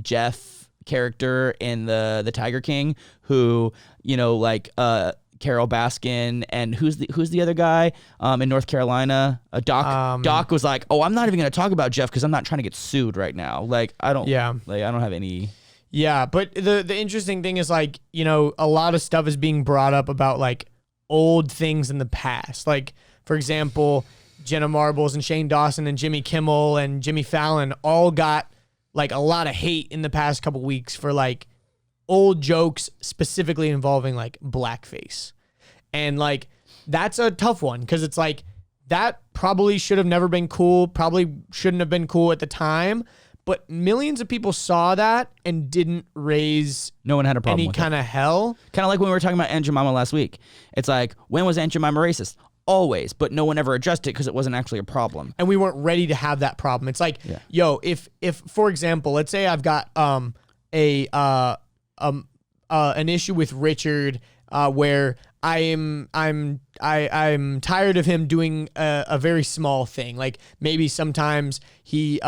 Jeff character in the Tiger King who, Carol Baskin and who's the other guy in North Carolina? Doc. Doc was like, "Oh, I'm not even going to talk about Jeff because I'm not trying to get sued right now. Like, I don't have any." Yeah, but the interesting thing is like, a lot of stuff is being brought up about like old things in the past. Like, for example, Jenna Marbles and Shane Dawson and Jimmy Kimmel and Jimmy Fallon all got like a lot of hate in the past couple weeks for like old jokes specifically involving like blackface. And like, that's a tough one because it's like, that probably should have never been cool, probably shouldn't have been cool at the time, but millions of people saw that and didn't raise no one had a problem any with kind of hell. Kind of like when we were talking about Aunt Jemima last week. It's like, when was Aunt Jemima racist? Always, but no one ever addressed it because it wasn't actually a problem. And we weren't ready to have that problem. It's like, if for example, let's say I've got an issue with Richard where I'm tired of him doing a very small thing. Like maybe sometimes he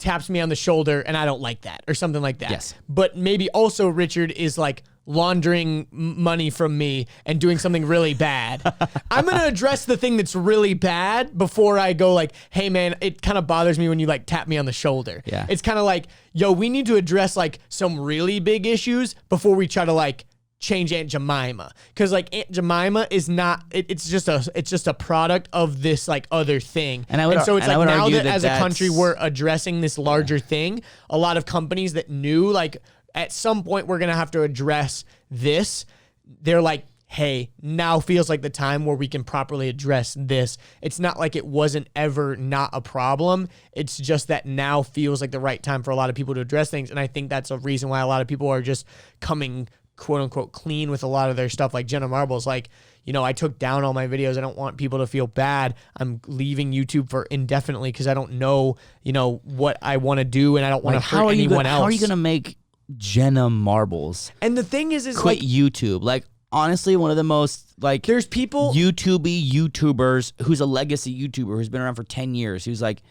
taps me on the shoulder and I don't like that or something like that. Yes. But maybe also Richard is like laundering money from me and doing something really bad. I'm going to address the thing that's really bad before I go like, hey man, it kind of bothers me when you like tap me on the shoulder. Yeah. It's kind of like, yo, we need to address like some really big issues before we try to like change Aunt Jemima. Cause like Aunt Jemima is not, it's just a product of this like other thing. And so it's like now that as a country we're addressing this larger thing, a lot of companies that knew like at some point we're going to have to address this. They're like, hey, now feels like the time where we can properly address this. It's not like it wasn't ever not a problem. It's just that now feels like the right time for a lot of people to address things. And I think that's a reason why a lot of people are just coming quote unquote clean with a lot of their stuff. Like Jenna Marbles, like, you know, I took down all my videos. I don't want people to feel bad. I'm leaving YouTube for indefinitely because I don't know, you know, what I want to do and I don't want to hurt anyone else. How are you going to make Jenna Marbles and the thing is quit like YouTube? Like, honestly, one of the most like there's people YouTubers who's a legacy YouTuber who's been around for 10 years, who's like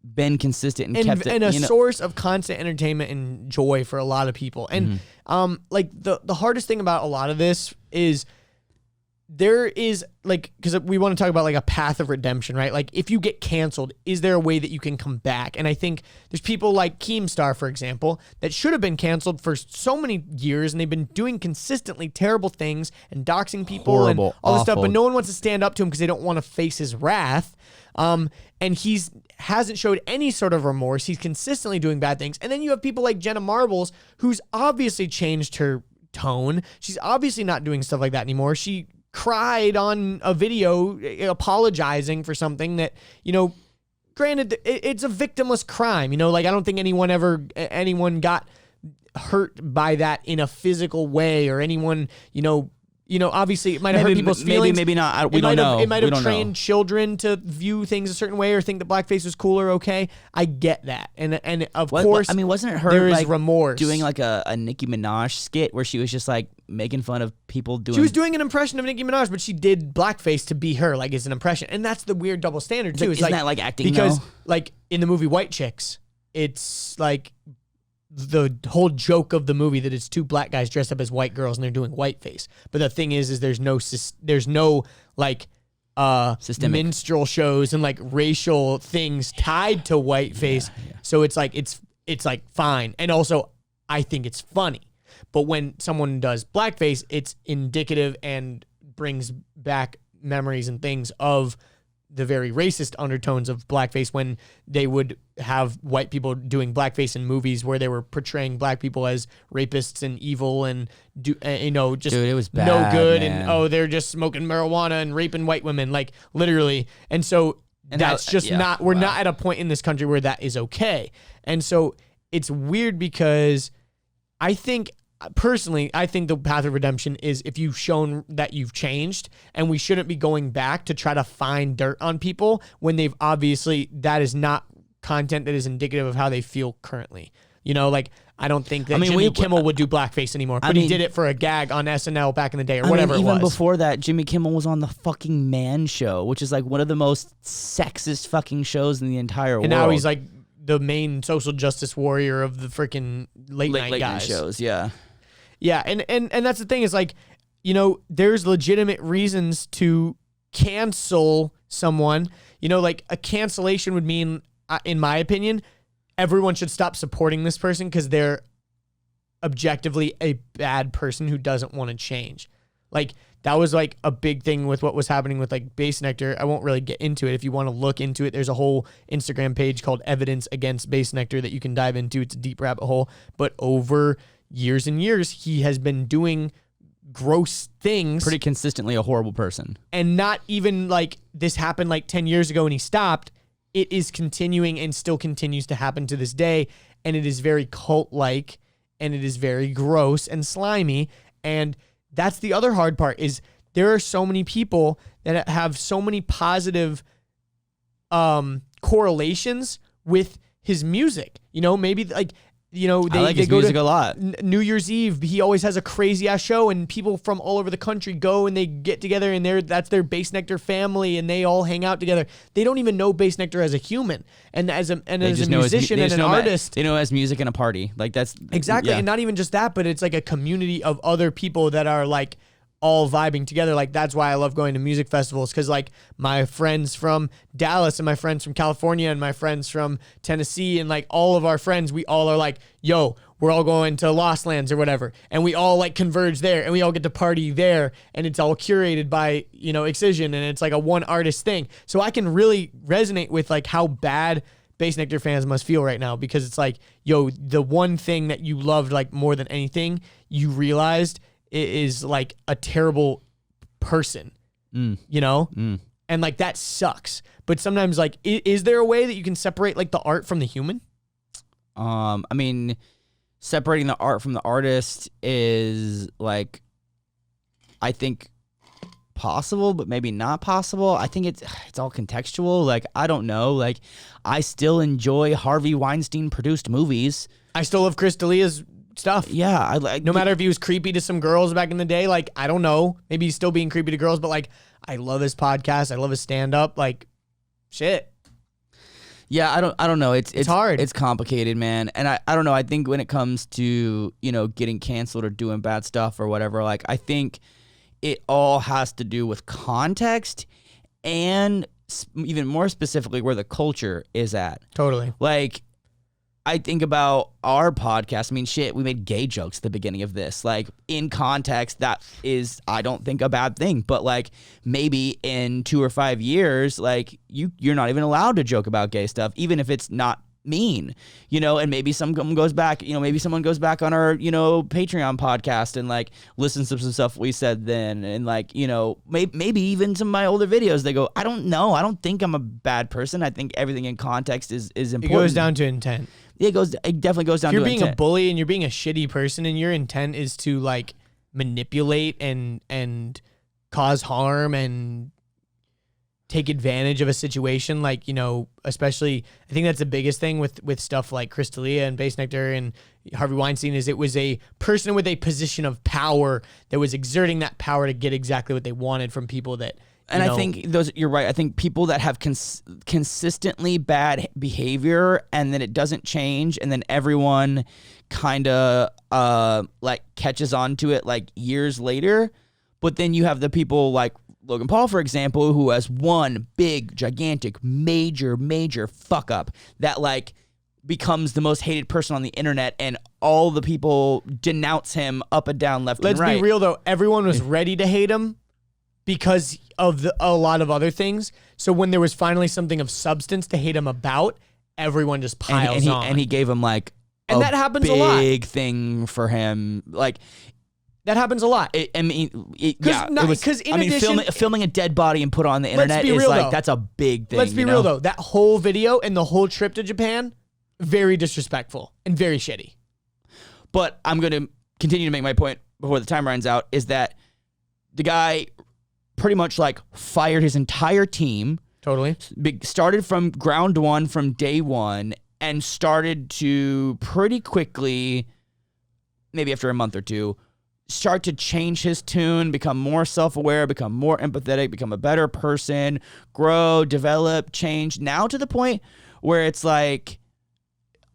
been consistent and kept it, and a source of constant entertainment and joy for a lot of people. And like the hardest thing about a lot of this is there is like, because we want to talk about like a path of redemption, right? Like if you get canceled, is there a way that you can come back? And I think there's people like Keemstar, for example, that should have been canceled for so many years and they've been doing consistently terrible things and doxing people and all this stuff, but no one wants to stand up to him because they don't want to face his wrath. And hasn't showed any sort of remorse. He's consistently doing bad things. And then you have people like Jenna Marbles, who's obviously changed her tone. She's obviously not doing stuff like that anymore. She cried on a video apologizing for something that, you know, granted, it's a victimless crime. You know, like I don't think anyone got hurt by that in a physical way or anyone, you know, obviously it might have hurt people's feelings. Maybe not. We don't know. It might have trained children to view things a certain way or think that blackface was cool or okay. I get that. And of course, I mean, wasn't it her there is like remorse doing like a Nicki Minaj skit where she was just like making fun of people doing... She was doing an impression of Nicki Minaj, but she did blackface to be her, like as an impression. And that's the weird double standard too. Isn't that like acting because though? Like in the movie White Chicks, it's like the whole joke of the movie that it's two black guys dressed up as white girls and they're doing whiteface. But the thing is there's no like systemic minstrel shows and like racial things tied to whiteface. Yeah. So it's like it's like fine. And also I think it's funny. But when someone does blackface, it's indicative and brings back memories and things of the very racist undertones of blackface when they would have white people doing blackface in movies where they were portraying black people as rapists and evil and just Dude, it was bad, no good, man. and they're just smoking marijuana and raping white women, like literally. And so that's not at a point in this country where that is okay. And so it's weird because I think the path of redemption is if you've shown that you've changed, and we shouldn't be going back to try to find dirt on people when they've obviously, that is not content that is indicative of how they feel currently. You know, like I don't think that Jimmy Kimmel would do blackface anymore, but he did it for a gag on SNL back in the day or whatever it was. Even before that, Jimmy Kimmel was on the fucking Man Show, which is like one of the most sexist fucking shows in the entire world. And now he's like the main social justice warrior of the freaking late night guys. Shows, yeah. Yeah, and that's the thing is like, you know, there's legitimate reasons to cancel someone. You know, like a cancellation would mean, in my opinion, everyone should stop supporting this person because they're objectively a bad person who doesn't want to change. Like that was like a big thing with what was happening with like Bass Nectar. I won't really get into it. If you want to look into it, there's a whole Instagram page called Evidence Against Bass Nectar that you can dive into. It's a deep rabbit hole. But over years and years, he has been doing gross things. Pretty consistently a horrible person. And not even like this happened like 10 years ago and he stopped. It is continuing and still continues to happen to this day. And it is very cult-like and it is very gross and slimy. And that's the other hard part is there are so many people that have so many positive correlations with his music. You know, maybe like you know, I like they his go music to a lot. New Year's Eve. He always has a crazy ass show, and people from all over the country go and they get together, and that's their Bass Nectar family, and they all hang out together. They don't even know Bass Nectar as a human, and as a musician and an artist. They know as music and a party. Like that's exactly, yeah. and not even just that, but it's like a community of other people that are like all vibing together. Like that's why I love going to music festivals, because like my friends from Dallas and my friends from California and my friends from Tennessee and like all of our friends, we all are like, yo, we're all going to Lost Lands or whatever, and we all like converge there, and we all get to party there, and it's all curated by, you know, Excision, and it's like a one artist thing. So I can really resonate with like how bad Bass Nectar fans must feel right now, because it's like, yo, the one thing that you loved like more than anything, you realized is like a terrible person, you know? And like that sucks. But sometimes like, is there a way that you can separate like the art from the human? I mean, separating the art from the artist is like, I think possible, but maybe not possible. I think it's all contextual. Like, I don't know. Like, I still enjoy Harvey Weinstein produced movies. I still love Chris D'Elia's stuff. Yeah, I like. No matter if he was creepy to some girls back in the day, like I don't know, maybe he's still being creepy to girls, but like I love his podcast. I love his stand up. Like, shit. Yeah, I don't know. It's hard. It's complicated, man. And I don't know. I think when it comes to, you know, getting canceled or doing bad stuff or whatever, like I think it all has to do with context and even more specifically where the culture is at. Totally. Like, I think about our podcast. I mean, shit, we made gay jokes at the beginning of this. Like, in context, that is, I don't think, a bad thing. But, like, maybe in 2 or 5 years, like, you're not even allowed to joke about gay stuff, even if it's not mean, you know, and maybe someone goes back, you know, maybe someone goes back on our, you know, Patreon podcast and, like, listens to some stuff we said then. And, like, you know, maybe even some of my older videos, they go, I don't know. I don't think I'm a bad person. I think everything in context is important. It goes down to intent. It definitely goes down to intent. If you're being intent. a bully and you're being a shitty person and your intent is to like manipulate and cause harm and take advantage of a situation, like, you know, especially I think that's the biggest thing with stuff like Chris D'Elia and Bass Nectar and Harvey Weinstein is it was a person with a position of power that was exerting that power to get exactly what they wanted from people that. And I think you're right. I think people that have consistently bad behavior and then it doesn't change and then everyone kind of like catches on to it like years later. But then you have the people like Logan Paul, for example, who has one big, gigantic, major fuck up that like becomes the most hated person on the internet and all the people denounce him up and down, left and right. Let's be real though. Everyone was ready to hate him because of a lot of other things. So when there was finally something of substance to hate him about, everyone just piles on. And he gave him like that happens a lot. Big thing for him. Like that happens a lot. Filming a dead body and put it on the internet is like, that's a big thing. Let's be real though. That whole video and the whole trip to Japan, very disrespectful and very shitty. But I'm going to continue to make my point before the time runs out is that the guy pretty much like fired his entire team. Totally. Started from ground one from day one and started to pretty quickly, maybe after a month or two, start to change his tune, become more self-aware, become more empathetic, become a better person, grow, develop, change. Now to the point where it's like,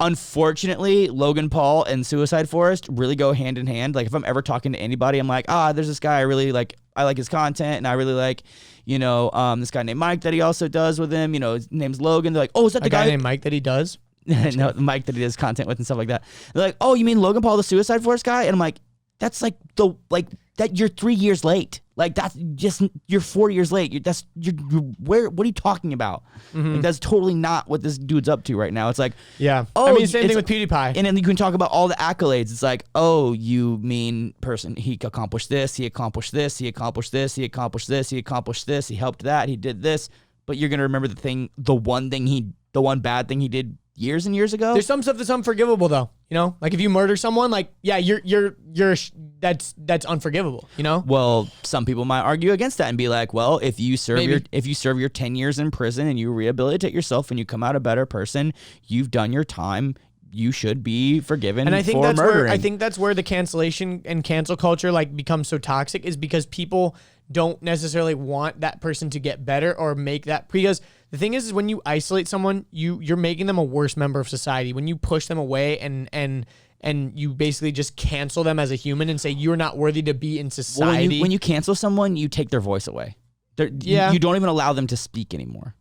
unfortunately, Logan Paul and Suicide Forest really go hand in hand. Like if I'm ever talking to anybody, I'm like, there's this guy I really like. I like his content, and I really like, you know, this guy named Mike that he also does with him. You know, his name's Logan. They're like, is that the guy named Mike that he does? No, Mike that he does content with and stuff like that. They're like, you mean Logan Paul, the Suicide Forest guy? And I'm like, that's like that you're 3 years late. Like that's just you're 4 years late. What are you talking about? Mm-hmm. Like, that's totally not what this dude's up to right now. It's like, yeah. I mean, same thing with PewDiePie. And then you can talk about all the accolades. It's like, you mean person? He accomplished this. He accomplished this. He accomplished this. He accomplished this. He accomplished this. He helped that. He did this. But you're gonna remember the one bad thing he did years and years ago. There's some stuff that's unforgivable though. You know, like if you murder someone, like that's unforgivable. You know. Well, some people might argue against that and be like, well, if you serve your 10 years in prison and you rehabilitate yourself and you come out a better person, you've done your time. you should be forgiven and I think for that's murdering. where I think that's where the cancellation and cancel culture like becomes so toxic, is because people don't necessarily want that person to get better or make that, because the thing is when you isolate someone, you're making them a worse member of society. When you push them away and you basically just cancel them as a human and say you're not worthy to be in society. When you cancel someone, you take their voice away. You don't even allow them to speak anymore.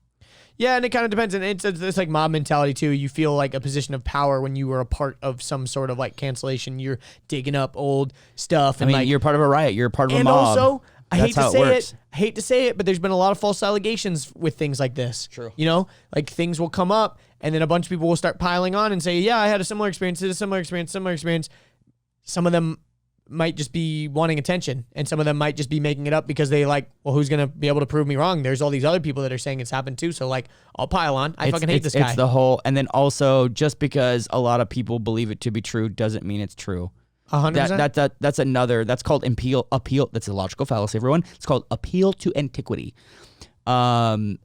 Yeah, and it kind of depends. And it's like mob mentality too. You feel like a position of power when you were a part of some sort of like cancellation. You're digging up old stuff. And you're part of a riot. You're part of a mob. And also, I hate to say it, but there's been a lot of false allegations with things like this. True. You know, like things will come up and then a bunch of people will start piling on and say, yeah, I had a similar experience, similar experience. Some of them might just be wanting attention, and some of them might just be making it up because they like, well, who's going to be able to prove me wrong? There's all these other people that are saying it's happened too. So like, I'll pile on. I fucking hate this guy. It's the whole, and then also just because a lot of people believe it to be true doesn't mean it's true. 100%. That's another, that's called appeal. That's a logical fallacy, everyone. It's called appeal to antiquity. That's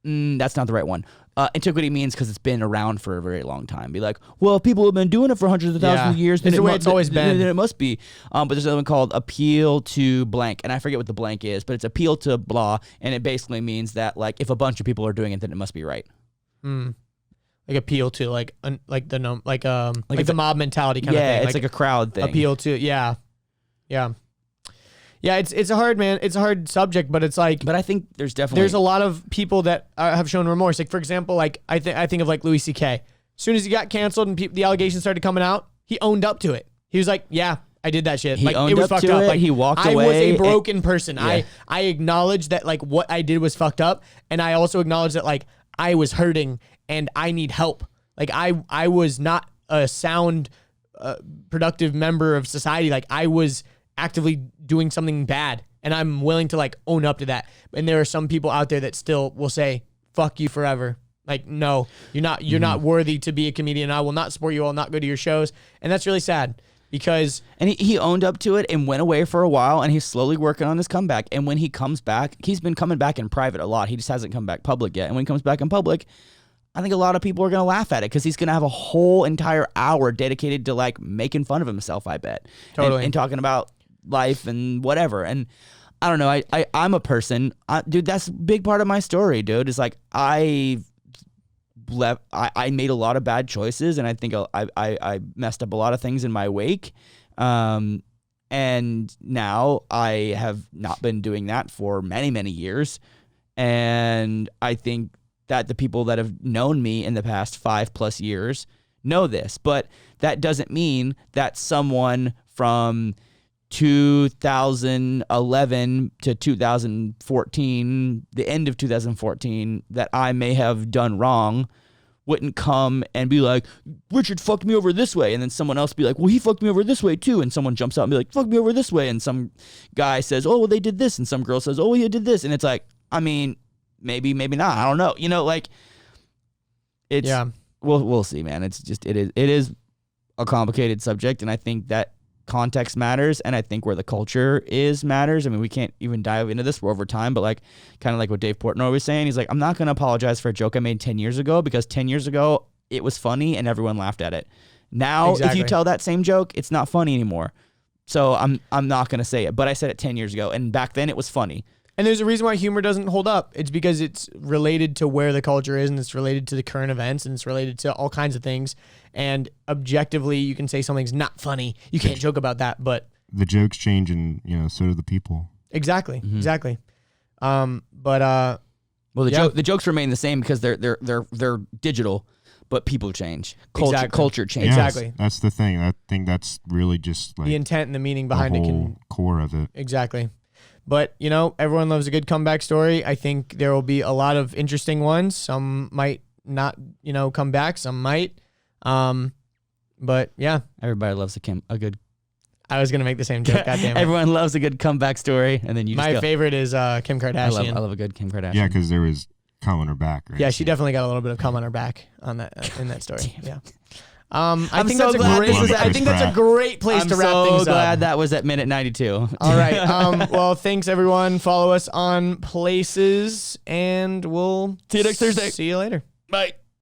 not the right one. Antiquity means because it's been around for a very long time. Be like, well, if people have been doing it for hundreds of thousands of years, then it's the way it's always been. Then it must be. But there's another one called appeal to blank, and I forget what the blank is, but it's appeal to blah, and it basically means that like if a bunch of people are doing it, then it must be right. Like appeal to like the mob mentality kind of thing. Yeah, it's like a crowd thing. Appeal to Yeah, it's a hard, man. It's a hard subject, but it's like. But I think there's a lot of people that have shown remorse. Like for example, like I think of like Louis C.K. As soon as he got canceled and the allegations started coming out, he owned up to it. He was like, "Yeah, I did that shit. He like owned it was up fucked to up. it. Like He walked I away. was a broken person. Yeah. I acknowledge that like what I did was fucked up, and I also acknowledge that like I was hurting and I need help. Like I was not a sound, productive member of society. Like I was actively doing something bad. And I'm willing to like own up to that. And there are some people out there that still will say, fuck you forever. Like, no, you're not worthy to be a comedian. I will not support you. I will not go to your shows. And that's really sad because. And he owned up to it and went away for a while, and he's slowly working on his comeback. And when he comes back, he's been coming back in private a lot. He just hasn't come back public yet. And when he comes back in public, I think a lot of people are going to laugh at it because he's going to have a whole entire hour dedicated to like making fun of himself, I bet. Totally. And talking about life and whatever. And I don't know. I'm a person, dude. That's a big part of my story, dude. Is like I made a lot of bad choices, and I think I messed up a lot of things in my wake. And now I have not been doing that for many, many years. And I think that the people that have known me in the past 5+ years know this, but that doesn't mean that someone from 2011 to 2014, the end of 2014, that I may have done wrong, wouldn't come and be like, Richard fucked me over this way. And then someone else be like, well, he fucked me over this way too. And someone jumps out and be like, fuck me over this way. And some guy says, oh, well, they did this. And some girl says, oh, he did this. And it's like, I mean, maybe not. I don't know. You know, like, it's, we'll see, man. It's just, it is a complicated subject. And I think that context matters, and I think where the culture matters. I mean, we can't even dive into this over time, but like kind of like what Dave Portnoy was saying, he's like, I'm not going to apologize for a joke I made 10 years ago because 10 years ago it was funny and everyone laughed at it. Now, If you tell that same joke, it's not funny anymore. So I'm not going to say it, but I said it 10 years ago, and back then it was funny. And there's a reason why humor doesn't hold up. It's because it's related to where the culture is, and it's related to the current events, and it's related to all kinds of things. And objectively, you can say something's not funny. You can't joke about that, but the jokes change, and so do the people. Exactly. Exactly. Well, the jokes remain the same because they're digital, but people change. Culture changes. Exactly. That's the thing. I think that's really just like the intent and the meaning behind it can core of it. Exactly. But, everyone loves a good comeback story. I think there will be a lot of interesting ones. Some might not, come back. Some might. But, yeah. Everybody loves a good... I was going to make the same joke. God damn it. Everyone loves a good comeback story. And then My favorite is Kim Kardashian. I love a good Kim Kardashian. Yeah, because there was cum on her back, right? Yeah, she definitely got a little bit of cum on her back on that in that story. Yeah. I think so that's a great place to wrap things up. I'm so glad that was at minute 92. All right. Well, thanks everyone. Follow us on places, and we'll see you next Thursday. See you later. Bye.